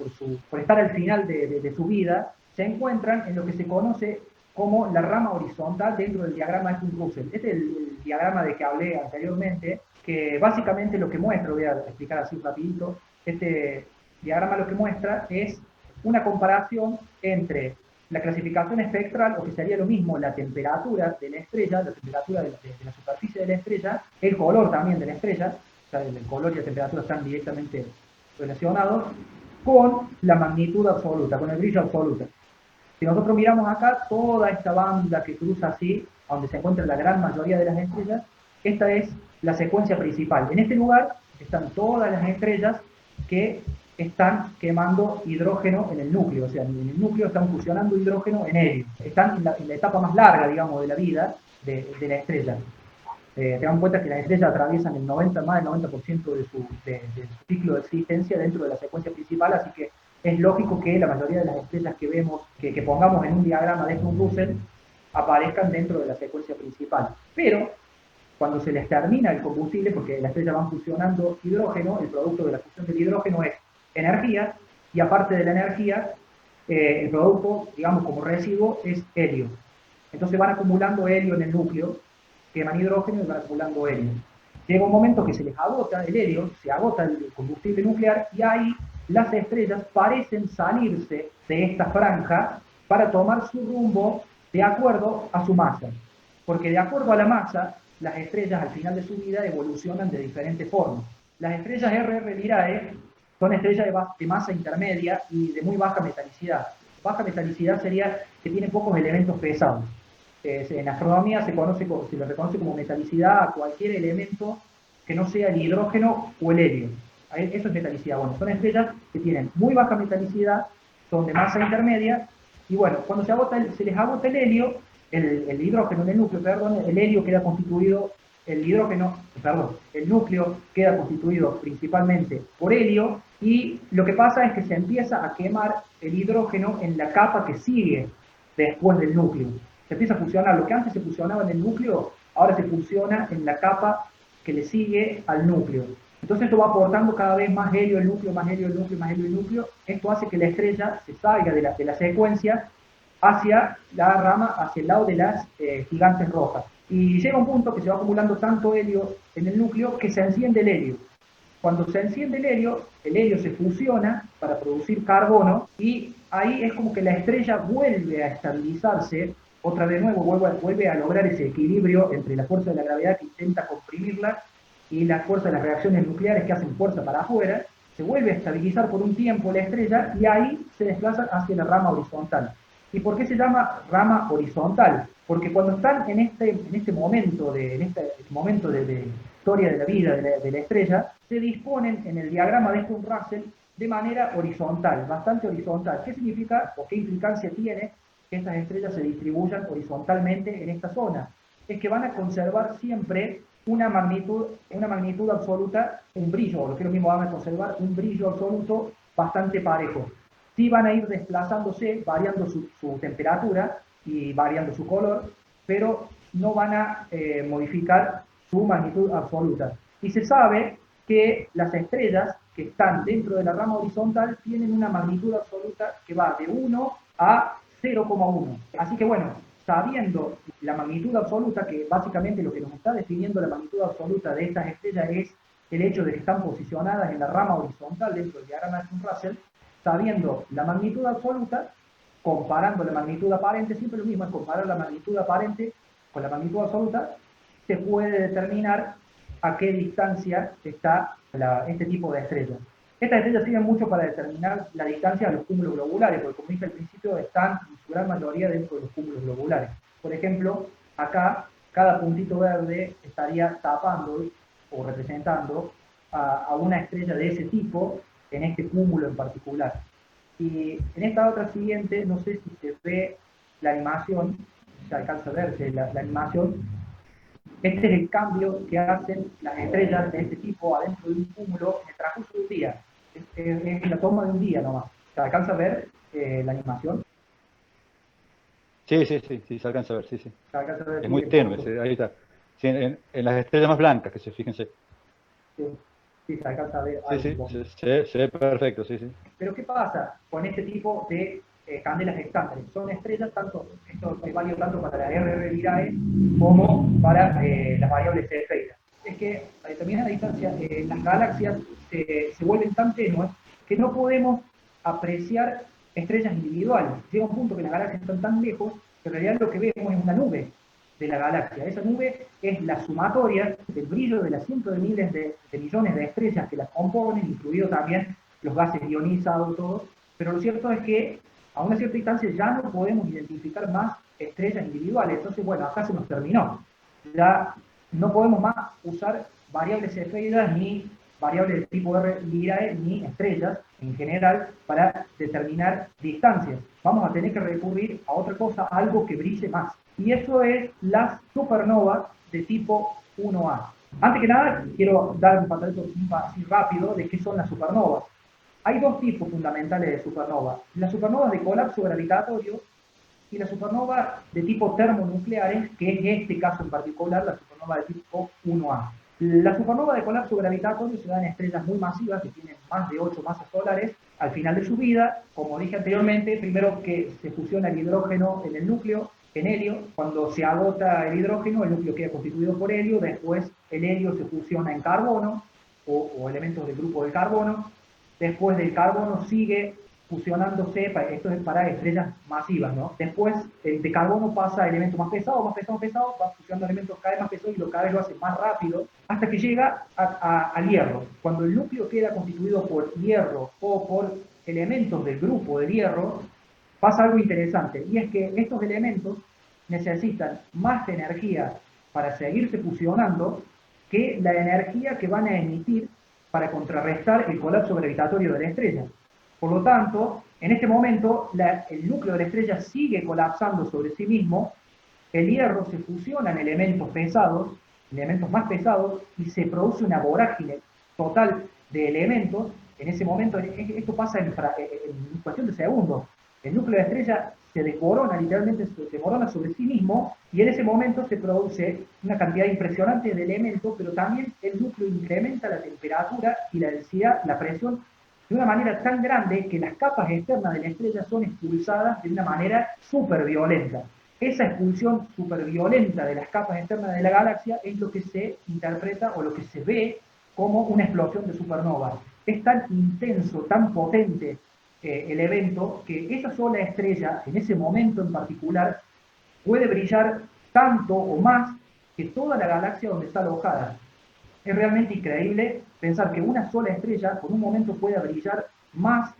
por estar al final de su vida, se encuentran en lo que se conoce como la rama horizontal dentro del diagrama de Kuhn-Russell. Este es el diagrama de que hablé anteriormente, que básicamente lo que muestra, lo voy a explicar así rapidito, este diagrama lo que muestra es una comparación entre la clasificación espectral, o que sería lo mismo la temperatura de la estrella, la temperatura de la superficie de la estrella, el color también de la estrella, o sea, el color y la temperatura están directamente relacionados, con la magnitud absoluta, con el brillo absoluto. Si nosotros miramos acá, toda esta banda que cruza así, donde se encuentra la gran mayoría de las estrellas, esta es la secuencia principal. En este lugar están todas las estrellas que están quemando hidrógeno en el núcleo, o sea, en el núcleo están fusionando hidrógeno en helio. Están en la etapa más larga, digamos, de la vida de la estrella. Tengan en cuenta que las estrellas atraviesan más del 90% de su ciclo de existencia dentro de la secuencia principal, así que es lógico que la mayoría de las estrellas que vemos, que pongamos en un diagrama de Kuhn-Russell, aparezcan dentro de la secuencia principal. Pero cuando se les termina el combustible, porque las estrellas van fusionando hidrógeno, el producto de la fusión del hidrógeno es energía, y aparte de la energía, el producto, digamos, como residuo, es helio. Entonces van acumulando helio en el núcleo, queman hidrógeno y van acumulando helio. Llega un momento que se les agota el helio, se agota el combustible nuclear, y ahí las estrellas parecen salirse de esta franja para tomar su rumbo de acuerdo a su masa. Porque de acuerdo a la masa, las estrellas al final de su vida evolucionan de diferentes formas. Las estrellas RR Lyrae son estrellas de masa intermedia y de muy baja metalicidad. Baja metalicidad sería que tienen pocos elementos pesados. En astronomía se le reconoce como metalicidad a cualquier elemento que no sea el hidrógeno o el helio. Eso es metalicidad. Bueno, son estrellas que tienen muy baja metalicidad, son de masa intermedia, y bueno, cuando se les agota el helio, el hidrógeno en el núcleo, perdón, el helio queda constituido, el núcleo queda constituido principalmente por helio, y lo que pasa es que se empieza a quemar el hidrógeno en la capa que sigue después del núcleo. Se empieza a fusionar, lo que antes se fusionaba en el núcleo, ahora se fusiona en la capa que le sigue al núcleo. Entonces esto va aportando cada vez más helio el núcleo, más helio el núcleo, más helio el núcleo. Esto hace que la estrella se salga de la secuencia hacia la rama, hacia el lado de las gigantes rojas. Y llega un punto que se va acumulando tanto helio en el núcleo que se enciende el helio. Cuando se enciende el helio se fusiona para producir carbono, y ahí es como que la estrella vuelve a estabilizarse, otra vez nuevo, vuelve a lograr ese equilibrio entre la fuerza de la gravedad que intenta comprimirla y la fuerza de las reacciones nucleares que hacen fuerza para afuera. Se vuelve a estabilizar por un tiempo la estrella y ahí se desplaza hacia la rama horizontal. ¿Y por qué se llama rama horizontal? Porque cuando están en este momento de historia de la vida de la estrella, se disponen en el diagrama de Kuhn-Russell de manera horizontal, bastante horizontal. ¿Qué significa o qué implicancia tiene que estas estrellas se distribuyan horizontalmente en esta zona? es que van a conservar siempre una magnitud absoluta, un brillo, o lo que es lo mismo, van a conservar un brillo absoluto bastante parejo. Sí van a ir desplazándose, variando su temperatura y variando su color, pero no van a modificar su magnitud absoluta. Y se sabe que las estrellas que están dentro de la rama horizontal tienen una magnitud absoluta que va de 1 a 0,1. Así que bueno, sabiendo la magnitud absoluta, que básicamente lo que nos está definiendo la magnitud absoluta de estas estrellas es el hecho de que están posicionadas en la rama horizontal dentro del diagrama de Kuhn-Russell, sabiendo la magnitud absoluta, comparando la magnitud aparente, siempre lo mismo es comparar la magnitud aparente con la magnitud absoluta, se puede determinar a qué distancia está este tipo de estrellas. Estas estrellas sirven mucho para determinar la distancia a los cúmulos globulares, porque como dije al principio, están en su gran mayoría dentro de los cúmulos globulares. Por ejemplo, acá cada puntito verde estaría tapando o representando a una estrella de ese tipo en este cúmulo en particular. Y en esta otra siguiente, no sé si se ve la animación, se alcanza a verse la animación. Este es el cambio que hacen las estrellas de este tipo adentro de un cúmulo en el transcurso de un día. Es la toma de un día nomás. ¿Se alcanza a ver la animación? Sí, sí, sí, sí, se alcanza a ver, sí, sí. ¿Se alcanza a ver? Es Sí, muy tenue, ahí está. Sí, en las estrellas más blancas, que se fíjense. sí, sí, se alcanza a ver Sí, algo. sí, se ve perfecto, sí, sí. Pero ¿qué pasa con este tipo de candelas estándares? Son estrellas, esto es válido tanto para la RR Lyrae como para las variables Cefeidas. Es que a determinada distancia las galaxias se vuelven tan tenues que no podemos apreciar estrellas individuales. Llega un punto que las galaxias están tan lejos que en realidad lo que vemos es una nube de la galaxia. Esa nube es la sumatoria del brillo de las cientos de miles de millones de estrellas que las componen, incluido también los gases ionizados, todo. Pero lo cierto es que a una cierta distancia ya no podemos identificar más estrellas individuales. Entonces, bueno, acá se nos terminó. Ya no podemos más usar variables cefeidas ni variables de tipo R Lyrae ni estrellas en general para determinar distancias. Vamos a tener que recurrir a otra cosa, algo que brille más. Y eso es las supernovas de tipo 1A. Antes que nada, quiero dar un pantallazo así rápido de qué son las supernovas. Hay dos tipos fundamentales de supernovas. Las supernovas de colapso gravitatorio y las supernovas de tipo termonucleares, que es este caso en particular, la supernova de tipo 1A. La supernova de colapso gravitatorio se da en estrellas muy masivas que tienen más de 8 masas solares al final de su vida. Como dije anteriormente, primero que se fusiona el hidrógeno en el núcleo, en helio. Cuando se agota el hidrógeno, el núcleo queda constituido por helio. Después el helio se fusiona en carbono o elementos del grupo del carbono. Después del carbono sigue fusionándose, esto es para estrellas masivas, ¿no? Después de carbono pasa a elementos más pesados, va fusionando elementos cada vez más pesados y cada vez lo hace más rápido, hasta que llega al hierro. Cuando el núcleo queda constituido por hierro o por elementos del grupo del hierro, pasa algo interesante, y es que estos elementos necesitan más energía para seguirse fusionando que la energía que van a emitir para contrarrestar el colapso gravitatorio de la estrella. Por lo tanto, en este momento, el núcleo de la estrella sigue colapsando sobre sí mismo, el hierro se fusiona en elementos pesados, elementos más pesados, y se produce una vorágine total de elementos. En ese momento, esto pasa en cuestión de segundos. El núcleo de la estrella se desmorona, literalmente se desmorona sobre sí mismo, y en ese momento se produce una cantidad impresionante de elementos, pero también el núcleo incrementa la temperatura y la densidad, la presión, de una manera tan grande que las capas externas de la estrella son expulsadas de una manera súper violenta. Esa expulsión súper violenta de las capas externas de la galaxia es lo que se interpreta o lo que se ve como una explosión de supernova. Es tan intenso, tan potente el evento, que esa sola estrella, en ese momento en particular, puede brillar tanto o más que toda la galaxia donde está alojada. Es realmente increíble pensar que una sola estrella por un momento pueda brillar más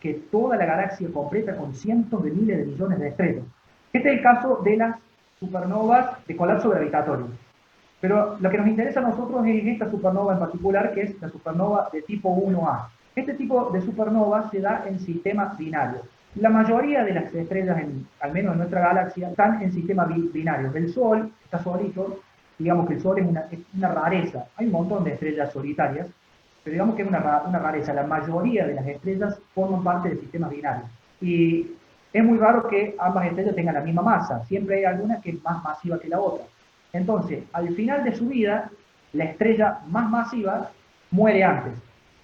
que toda la galaxia completa con cientos de miles de millones de estrellas. Este es el caso de las supernovas de colapso gravitatorio. Pero lo que nos interesa a nosotros es esta supernova en particular, que es la supernova de tipo 1A. Este tipo de supernova se da en sistemas binarios. La mayoría de las estrellas, al menos en nuestra galaxia, están en sistemas binarios. El Sol está solito, digamos que el Sol es una rareza. Hay un montón de estrellas solitarias, pero digamos que es una rareza. La mayoría de las estrellas forman parte de sistemas binarios. Y es muy raro que ambas estrellas tengan la misma masa. Siempre hay alguna que es más masiva que la otra. Entonces, al final de su vida, la estrella más masiva muere antes.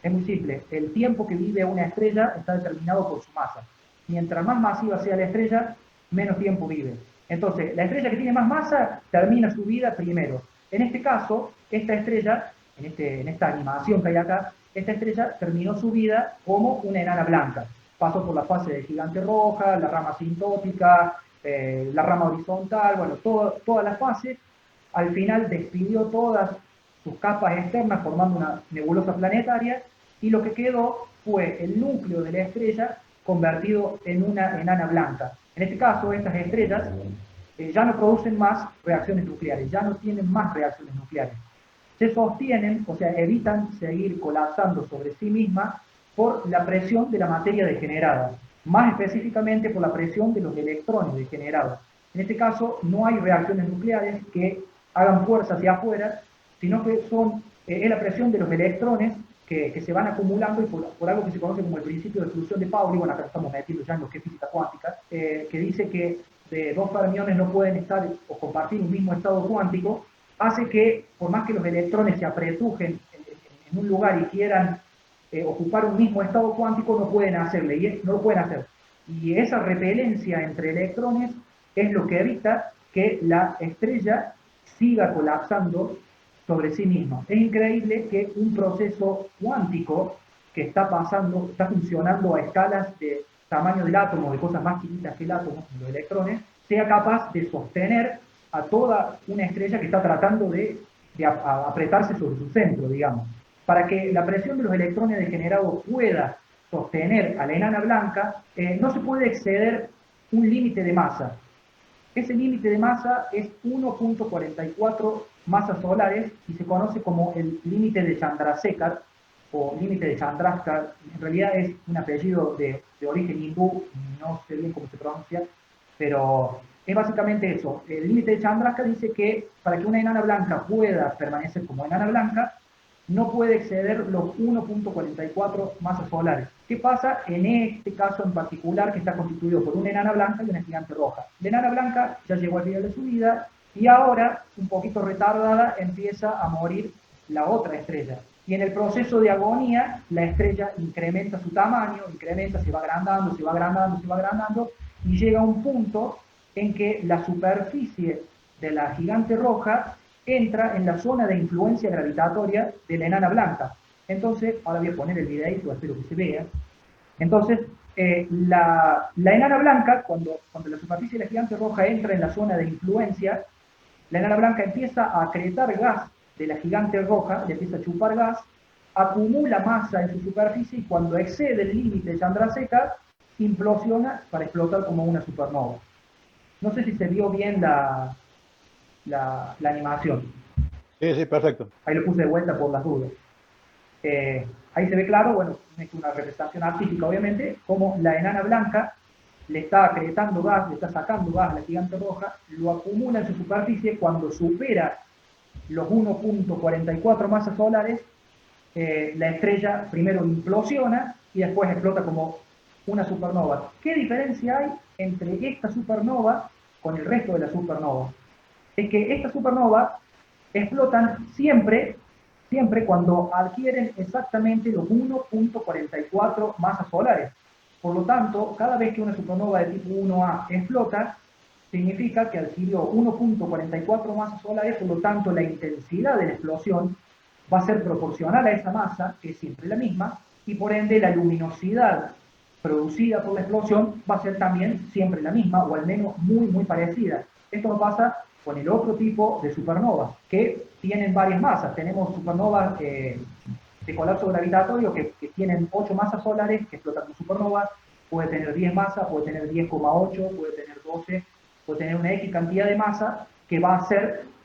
Es muy simple. El tiempo que vive una estrella está determinado por su masa. Mientras más masiva sea la estrella, menos tiempo vive. Entonces, la estrella que tiene más masa termina su vida primero. En este caso, esta estrella, en esta animación que hay acá, esta estrella terminó su vida como una enana blanca. Pasó por la fase de gigante roja, la rama asintótica, la rama horizontal, bueno, todas las fases. Al final despidió todas sus capas externas formando una nebulosa planetaria y lo que quedó fue el núcleo de la estrella convertido en una enana blanca. En este caso, estas estrellas ya no producen más reacciones nucleares, ya no tienen más reacciones nucleares. Se sostienen, o sea, evitan seguir colapsando sobre sí mismas por la presión de la materia degenerada, más específicamente por la presión de los electrones degenerados. En este caso, no hay reacciones nucleares que hagan fuerza hacia afuera, sino que es la presión de los electrones que se van acumulando y por algo que se conoce como el principio de exclusión de Pauli, bueno, acá estamos metiendo ya en lo que es física cuántica, que dice que dos fermiones no pueden estar o compartir un mismo estado cuántico, hace que, por más que los electrones se apretujen en un lugar y quieran ocupar un mismo estado cuántico, no pueden hacerle, no lo pueden hacer. Y esa repelencia entre electrones es lo que evita que la estrella siga colapsando sobre sí misma. Es increíble que un proceso cuántico que está funcionando a escalas de tamaño del átomo, de cosas más chiquitas que el átomo, los electrones, sea capaz de sostener a toda una estrella que está tratando de apretarse sobre su centro, digamos. Para que la presión de los electrones degenerados pueda sostener a la enana blanca, no se puede exceder un límite de masa. Ese límite de masa es 1.44 masas solares y se conoce como el límite de Chandrasekhar o límite de Chandrasekhar. En realidad es un apellido de origen hindú, no sé bien cómo se pronuncia, pero es básicamente eso. El límite de Chandrasekhar dice que para que una enana blanca pueda permanecer como enana blanca, no puede exceder los 1.44 masas solares. ¿Qué pasa en este caso en particular que está constituido por una enana blanca y una gigante roja? La enana blanca ya llegó al final de su vida y ahora, un poquito retardada, empieza a morir la otra estrella. Y en el proceso de agonía, la estrella incrementa su tamaño, se va agrandando, se va agrandando, se va agrandando, y llega a un punto en que la superficie de la gigante roja entra en la zona de influencia gravitatoria de la enana blanca. Entonces, ahora voy a poner el videito, espero que se vea. Entonces, la enana blanca, cuando la superficie de la gigante roja entra en la zona de influencia, la enana blanca empieza a acretar gas de la gigante roja, le empieza a chupar gas, acumula masa en su superficie y cuando excede el límite de Chandrasekhar, implosiona para explotar como una supernova. No sé si se vio bien la animación. Sí, sí, perfecto. Ahí lo puse de vuelta por las dudas. Ahí se ve claro, bueno, es una representación artística obviamente, como la enana blanca le está acretando gas, le está sacando gas a la gigante roja, lo acumula en su superficie, cuando supera los 1.44 masas solares, la estrella primero implosiona y después explota como una supernova. ¿Qué diferencia hay entre esta supernova con el resto de las supernovas? Es que estas supernovas explotan siempre cuando adquieren exactamente los 1.44 masas solares. Por lo tanto, cada vez que una supernova de tipo 1A explota, significa que adquirió 1.44 masas solares, por lo tanto la intensidad de la explosión va a ser proporcional a esa masa, que es siempre la misma, y por ende la luminosidad producida por la explosión va a ser también siempre la misma, o al menos muy, muy parecida. Esto no pasa con el otro tipo de supernovas, que tienen varias masas. Tenemos supernovas de colapso gravitatorio que tienen 8 masas solares, que explotan como supernovas, puede tener 10 masas, puede tener 10,8, puede tener 12, puede tener una X cantidad de masa que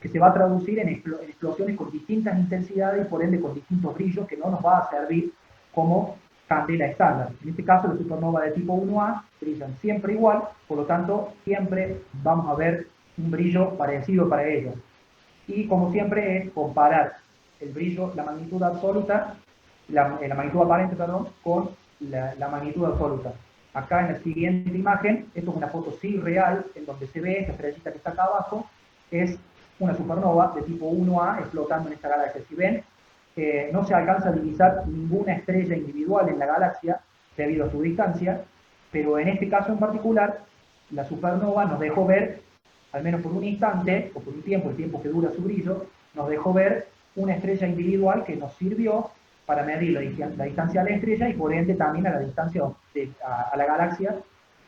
se va a traducir en explosiones con distintas intensidades y por ende con distintos brillos que no nos va a servir como candela estándar. En este caso, las supernovas de tipo 1A brillan siempre igual, por lo tanto, siempre vamos a ver un brillo parecido para ellas. Y como siempre es comparar el brillo, la magnitud absoluta, la magnitud aparente, perdón, con la magnitud absoluta. Acá en la siguiente imagen, esto es una foto sí real, en donde se ve esta estrellita que está acá abajo, es una supernova de tipo 1A explotando en esta galaxia. Si ven, no se alcanza a divisar ninguna estrella individual en la galaxia debido a su distancia, pero en este caso en particular, la supernova nos dejó ver, al menos por un instante, o por un tiempo, el tiempo que dura su brillo, nos dejó ver una estrella individual que nos sirvió para medir la distancia a la estrella y por ende también a la distancia a la galaxia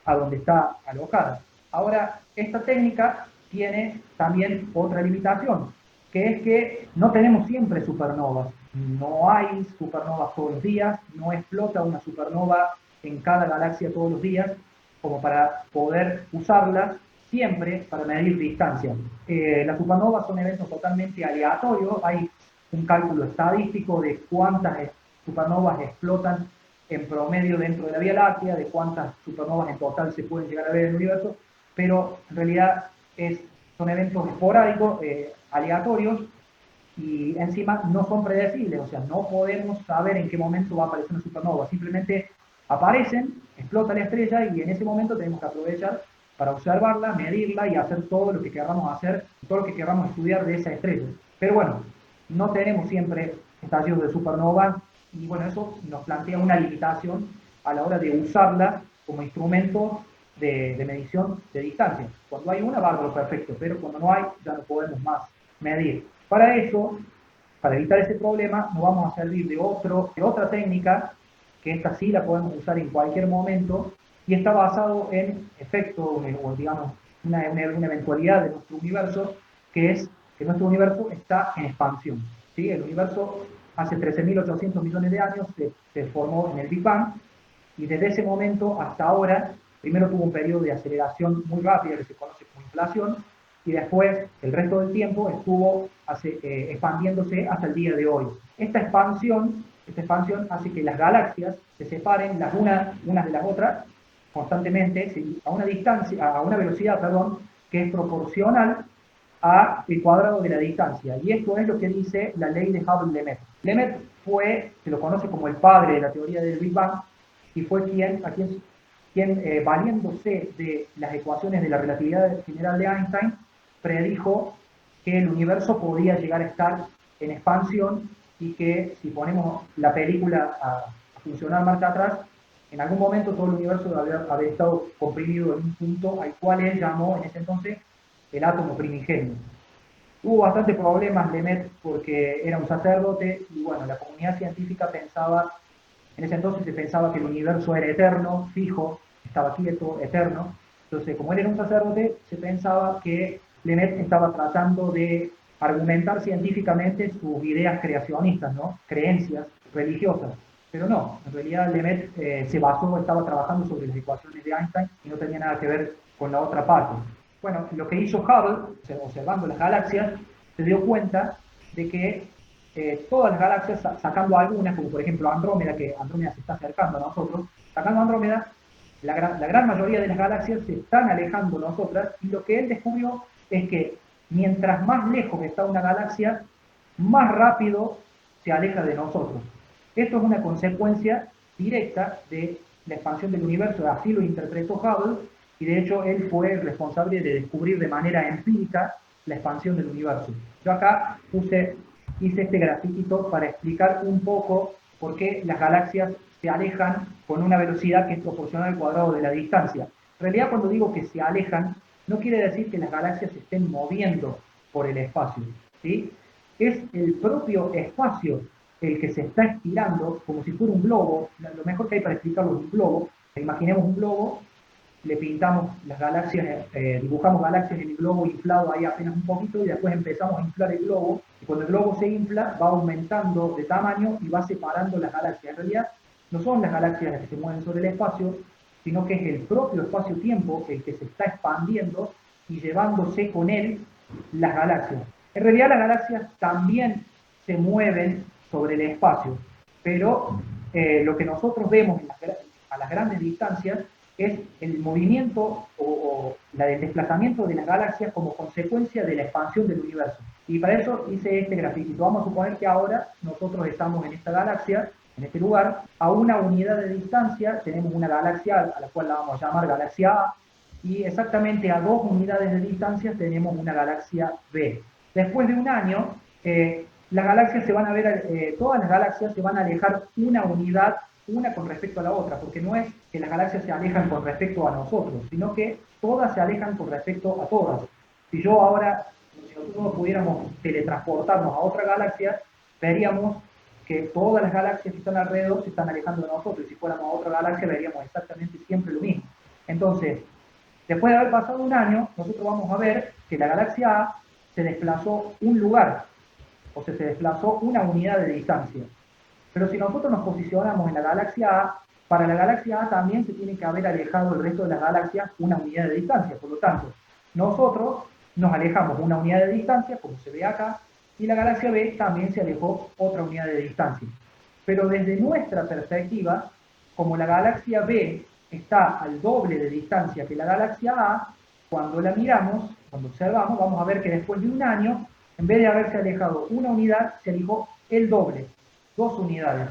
a donde está alojada. Ahora, esta técnica tiene también otra limitación, que es que no tenemos siempre supernovas. No hay supernovas todos los días, no explota una supernova en cada galaxia todos los días, como para poder usarlas siempre para medir distancia. Las supernovas son eventos totalmente aleatorios, hay un cálculo estadístico de cuántas supernovas explotan en promedio dentro de la Vía Láctea, de cuántas supernovas en total se pueden llegar a ver en el universo, pero en realidad son eventos esporádicos, aleatorios, y encima no son predecibles, o sea, no podemos saber en qué momento va a aparecer una supernova, simplemente aparecen, explota la estrella y en ese momento tenemos que aprovechar para observarla, medirla y hacer todo lo que queramos hacer, todo lo que queramos estudiar de esa estrella. Pero bueno, no tenemos siempre estallidos de supernova y bueno, eso nos plantea una limitación a la hora de usarla como instrumento de medición de distancia. Cuando hay una, bárbaro, perfecto, pero cuando no hay, ya no podemos más medir. Para eso, para evitar ese problema, nos vamos a servir de otra técnica, que esta sí la podemos usar en cualquier momento, y está basado en efecto, o digamos, una eventualidad de nuestro universo, que es que nuestro universo está en expansión. ¿Sí? El universo hace 13.800 millones de años se formó en el Big Bang, y desde ese momento hasta ahora, primero tuvo un periodo de aceleración muy rápida que se conoce como inflación, y después el resto del tiempo estuvo expandiéndose hasta el día de hoy. Esta expansión hace que las galaxias se separen las unas de las otras constantemente a una distancia, a una velocidad, perdón, que es proporcional a el cuadrado de la distancia. Y esto es lo que dice la ley de Hubble-Lemaitre. Lemaitre se lo conoce como el padre de la teoría del Big Bang, y fue quien valiéndose de las ecuaciones de la relatividad general de Einstein, predijo que el universo podía llegar a estar en expansión y que si ponemos la película a funcionar marcha atrás, en algún momento todo el universo debe haber estado comprimido en un punto al cual él llamó en ese entonces el átomo primigenio. Hubo bastantes problemas Lemaitre porque era un sacerdote y bueno, la comunidad científica pensaba, en ese entonces se pensaba que el universo era eterno, fijo, estaba quieto, eterno. Entonces, como él era un sacerdote, se pensaba que Lemaitre estaba tratando de argumentar científicamente sus ideas creacionistas, ¿no? Creencias religiosas. Pero no, en realidad Lemaitre estaba trabajando sobre las ecuaciones de Einstein y no tenía nada que ver con la otra parte. Bueno, lo que hizo Hubble, observando las galaxias, se dio cuenta de que todas las galaxias, sacando algunas, como por ejemplo Andrómeda, que Andrómeda se está acercando a nosotros, sacando Andrómeda, la gran mayoría de las galaxias se están alejando de nosotras, y lo que él descubrió es que mientras más lejos está una galaxia, más rápido se aleja de nosotros. Esto es una consecuencia directa de la expansión del universo, así lo interpretó Hubble, y de hecho él fue el responsable de descubrir de manera empírica la expansión del universo. Yo acá hice este grafiquito para explicar un poco por qué las galaxias se alejan con una velocidad que es proporcional al cuadrado de la distancia. En realidad, cuando digo que se alejan, no quiere decir que las galaxias se estén moviendo por el espacio, ¿sí? Es el propio espacio el que se está estirando como si fuera un globo. Lo mejor que hay para explicarlo es un globo. Imaginemos un globo, le pintamos las galaxias, dibujamos galaxias en el globo inflado ahí apenas un poquito, y después empezamos a inflar el globo, y cuando el globo se infla va aumentando de tamaño y va separando las galaxias. En realidad no son las galaxias las que se mueven sobre el espacio, sino que es el propio espacio-tiempo el que se está expandiendo y llevándose con él las galaxias. En realidad las galaxias también se mueven sobre el espacio, pero lo que nosotros vemos a las grandes distancias es el movimiento o el desplazamiento de las galaxias como consecuencia de la expansión del universo. Y para eso hice este grafiquito. Vamos a suponer que ahora nosotros estamos en esta galaxia, en este lugar, a una unidad de distancia, tenemos una galaxia a la cual la vamos a llamar galaxia A, y exactamente a 2 unidades de distancia tenemos una galaxia B. Después de un año, las galaxias se van a ver, todas las galaxias se van a alejar una unidad, una con respecto a la otra, porque no es que las galaxias se alejan con respecto a nosotros, sino que todas se alejan con respecto a todas. Si yo ahora, si nosotros pudiéramos teletransportarnos a otra galaxia, veríamos que todas las galaxias que están alrededor se están alejando de nosotros, y si fuéramos a otra galaxia veríamos exactamente siempre lo mismo. Entonces, después de haber pasado un año, nosotros vamos a ver que la galaxia A se desplazó un lugar, o sea, se desplazó una unidad de distancia. Pero si nosotros nos posicionamos en la galaxia A, para la galaxia A también se tiene que haber alejado el resto de las galaxias una unidad de distancia. Por lo tanto, nosotros nos alejamos una unidad de distancia, como se ve acá, y la galaxia B también se alejó otra unidad de distancia. Pero desde nuestra perspectiva, como la galaxia B está al doble de distancia que la galaxia A, cuando la miramos, cuando observamos, vamos a ver que después de un año, en vez de haberse alejado una unidad, se alejó el doble, 2 unidades.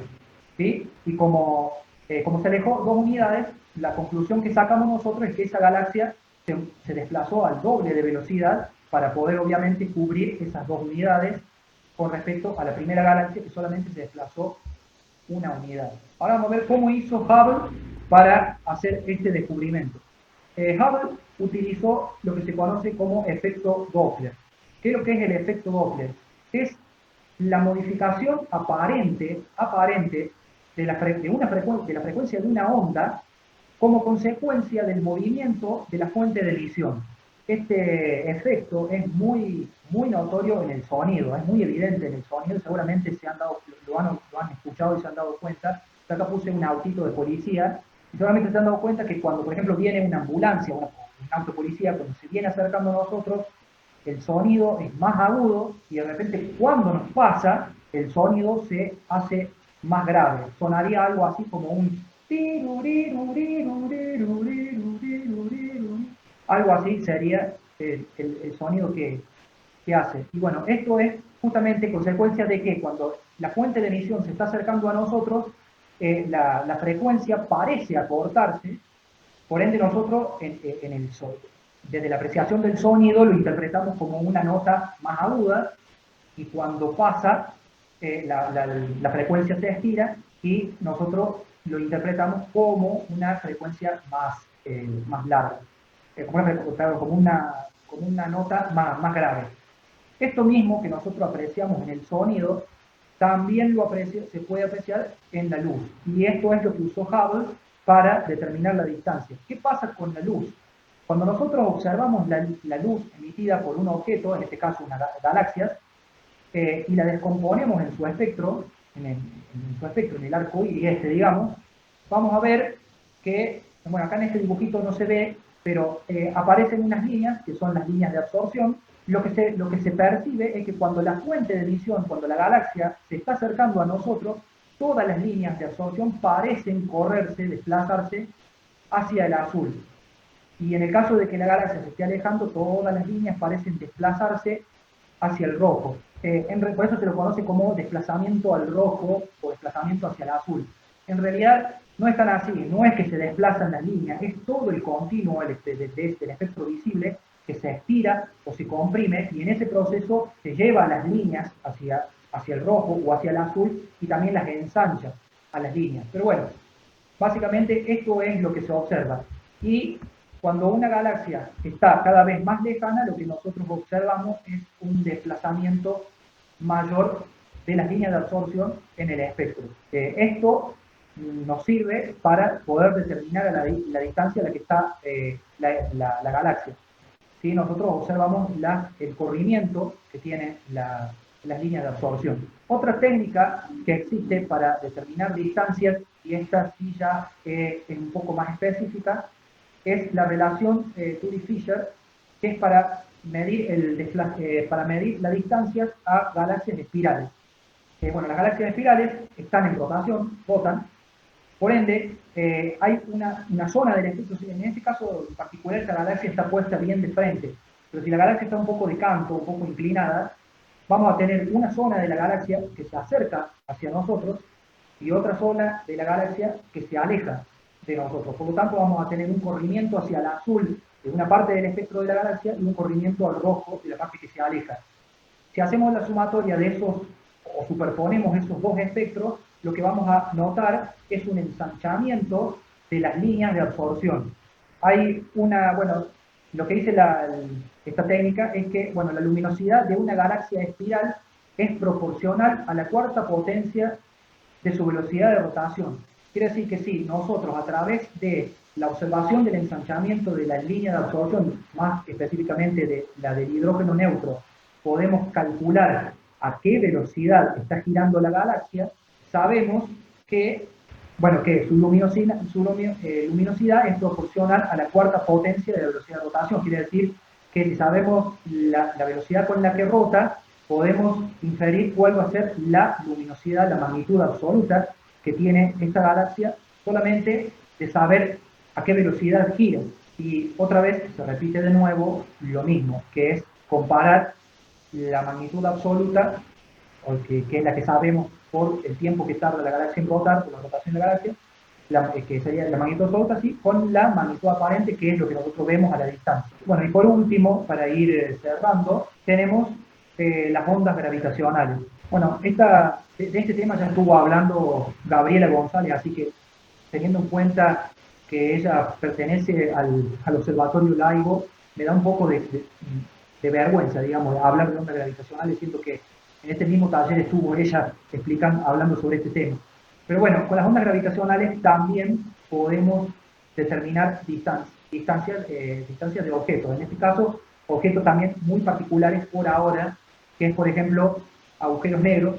¿Sí? Y como se alejó 2 unidades, la conclusión que sacamos nosotros es que esa galaxia se desplazó al doble de velocidad para poder obviamente cubrir esas 2 unidades con respecto a la primera galaxia que solamente se desplazó una unidad. Ahora vamos a ver cómo hizo Hubble para hacer este descubrimiento. Hubble utilizó lo que se conoce como efecto Doppler. ¿Qué es lo que es el efecto Doppler? Es la modificación aparente de la frecuencia de una onda como consecuencia del movimiento de la fuente de emisión. Este efecto es muy notorio en el sonido, es muy evidente en el sonido, seguramente lo han escuchado y se han dado cuenta. Acá puse un autito de policía, y seguramente se han dado cuenta que cuando, por ejemplo, viene una ambulancia, un auto de policía, cuando se viene acercando a nosotros, el sonido es más agudo, y de repente cuando nos pasa, el sonido se hace más grave. Sonaría algo así como un algo así sería el sonido que hace. Y bueno, esto es justamente consecuencia de que cuando la fuente de emisión se está acercando a nosotros, la frecuencia parece acortarse, por ende nosotros desde la apreciación del sonido lo interpretamos como una nota más aguda, y cuando pasa la frecuencia se estira y nosotros lo interpretamos como una frecuencia más larga, como una nota más grave. Esto mismo que nosotros apreciamos en el sonido, también se puede apreciar en la luz. Y esto es lo que usó Hubble para determinar la distancia. ¿Qué pasa con la luz? Cuando nosotros observamos la luz emitida por un objeto, en este caso una galaxia, y la descomponemos en su espectro, en el arco iris digamos, vamos a ver que, bueno, acá en este dibujito no se ve, pero aparecen unas líneas, que son las líneas de absorción. Lo que se percibe es que cuando la fuente de emisión, cuando la galaxia se está acercando a nosotros, todas las líneas de absorción parecen correrse, desplazarse hacia el azul. Y en el caso de que la galaxia se esté alejando, todas las líneas parecen desplazarse hacia el rojo. Por eso se lo conoce como desplazamiento al rojo o desplazamiento hacia el azul. En realidad no es tan así, no es que se desplazan las líneas, es todo el continuo del espectro visible que se estira o se comprime, y en ese proceso se lleva las líneas hacia el rojo o hacia el azul, y también las ensancha a las líneas. Pero bueno, básicamente esto es lo que se observa. Y cuando una galaxia está cada vez más lejana, lo que nosotros observamos es un desplazamiento mayor de las líneas de absorción en el espectro. Esto nos sirve para poder determinar la distancia a la que está la galaxia. ¿Sí? Nosotros observamos el corrimiento que tiene las líneas de absorción. Otra técnica que existe para determinar distancias, y esta sí ya es un poco más específica, es la relación Tully-Fisher, que es para medir las distancias a galaxias espirales. bueno, las galaxias espirales están en rotación, rotan, por ende, hay una zona del espectro, en este caso en particular esta galaxia está puesta bien de frente, pero si la galaxia está un poco de canto, un poco inclinada, vamos a tener una zona de la galaxia que se acerca hacia nosotros y otra zona de la galaxia que se aleja de nosotros. Por lo tanto, vamos a tener un corrimiento hacia el azul de una parte del espectro de la galaxia y un corrimiento al rojo de la parte que se aleja. Si hacemos la sumatoria de esos, o superponemos esos dos espectros, lo que vamos a notar es un ensanchamiento de las líneas de absorción. Hay una, bueno, lo que dice esta técnica es que, bueno, la luminosidad de una galaxia espiral es proporcional a la cuarta potencia de su velocidad de rotación. Quiere decir que si nosotros a través de la observación del ensanchamiento de la línea de absorción, más específicamente de la del hidrógeno neutro, podemos calcular a qué velocidad está girando la galaxia, sabemos que, bueno, que su luminosidad es proporcional a la cuarta potencia de la velocidad de rotación. Quiere decir que si sabemos la velocidad con la que rota, podemos inferir cuál va a ser la luminosidad, la magnitud absoluta que tiene esta galaxia, solamente de saber a qué velocidad gira. Y otra vez se repite de nuevo lo mismo, que es comparar la magnitud absoluta, que es la que sabemos por el tiempo que tarda la galaxia en rotar, por la rotación de la galaxia, que sería la magnitud absoluta, sí, con la magnitud aparente, que es lo que nosotros vemos a la distancia. Bueno, y por último, para ir cerrando, tenemos las ondas gravitacionales. Bueno, de este tema ya estuvo hablando Gabriela González, así que teniendo en cuenta que ella pertenece al Observatorio LIGO, me da un poco de vergüenza, digamos, hablar de ondas gravitacionales. Siento que en este mismo taller estuvo ella hablando sobre este tema. Pero bueno, con las ondas gravitacionales también podemos determinar distancias de objetos. En este caso, objetos también muy particulares por ahora, que es, por ejemplo, agujeros negros,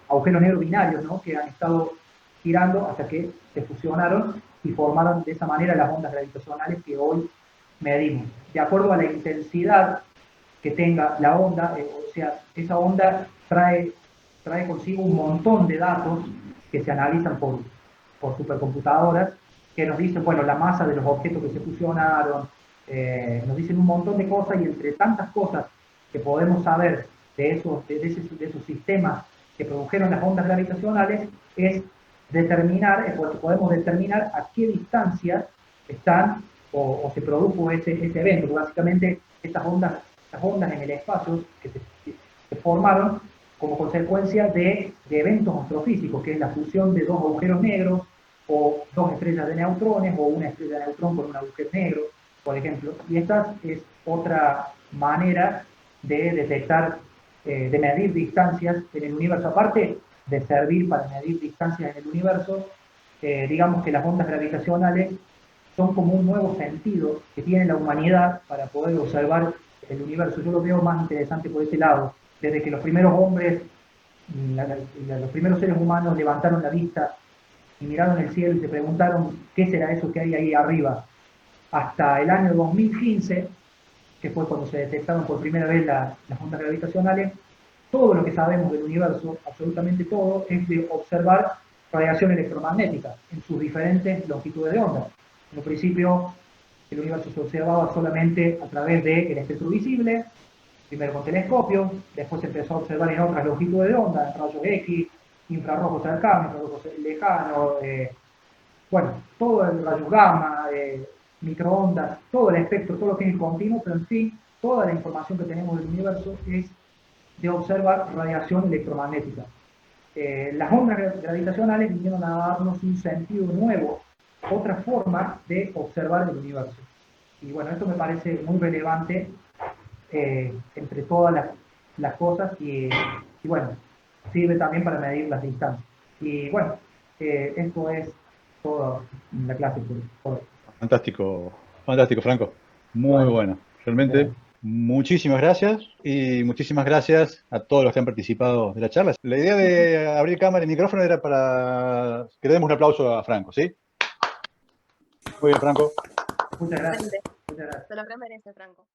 agujeros negros binarios, ¿no? Que han estado girando hasta que se fusionaron y formaron de esa manera las ondas gravitacionales que hoy medimos. De acuerdo a la intensidad que tenga la onda, o sea, esa onda trae consigo un montón de datos que se analizan por supercomputadoras, que nos dicen, bueno, la masa de los objetos que se fusionaron, nos dicen un montón de cosas, y entre tantas cosas que podemos saber de esos sistemas que produjeron las ondas gravitacionales, es podemos determinar a qué distancia están o se produjo ese evento. Básicamente, estas ondas en el espacio que se formaron como consecuencia de eventos astrofísicos, que es la fusión de dos agujeros negros, o dos estrellas de neutrones, o una estrella de neutrón con un agujero negro, por ejemplo. Y esta es otra manera de detectar, de medir distancias en el universo. Aparte de servir para medir distancias en el universo, digamos que las ondas gravitacionales son como un nuevo sentido que tiene la humanidad para poder observar el universo. Yo lo veo más interesante por ese lado. Desde que los primeros hombres, los primeros seres humanos levantaron la vista y miraron el cielo y se preguntaron qué será eso que hay ahí arriba, hasta el año 2015, que fue cuando se detectaron por primera vez las ondas gravitacionales, todo lo que sabemos del universo, absolutamente todo, es de observar radiación electromagnética en sus diferentes longitudes de onda. En un principio, el universo se observaba solamente a través del espectro visible, primero con telescopios, después se empezó a observar en otras longitudes de onda, en rayos X, infrarrojos cercanos, infrarrojos lejanos, bueno, todo el rayo gamma, microondas, todo el espectro, todo lo que es el continuo, pero en fin, toda la información que tenemos del universo es de observar radiación electromagnética. Las ondas gravitacionales vinieron a darnos un sentido nuevo, otra forma de observar el universo. Y bueno, esto me parece muy relevante entre todas las cosas, y bueno, sirve también para medir las distancias. Y bueno, esto es toda la clase por hoy. Fantástico, fantástico, Franco. Muy Bueno, bueno. Realmente, muchísimas gracias, y muchísimas gracias a todos los que han participado de la charla. La idea de abrir cámara y micrófono era para que le demos un aplauso a Franco, ¿sí? Muy bien, Franco. Muchas gracias. Muchas gracias. Se lo remerece, Franco.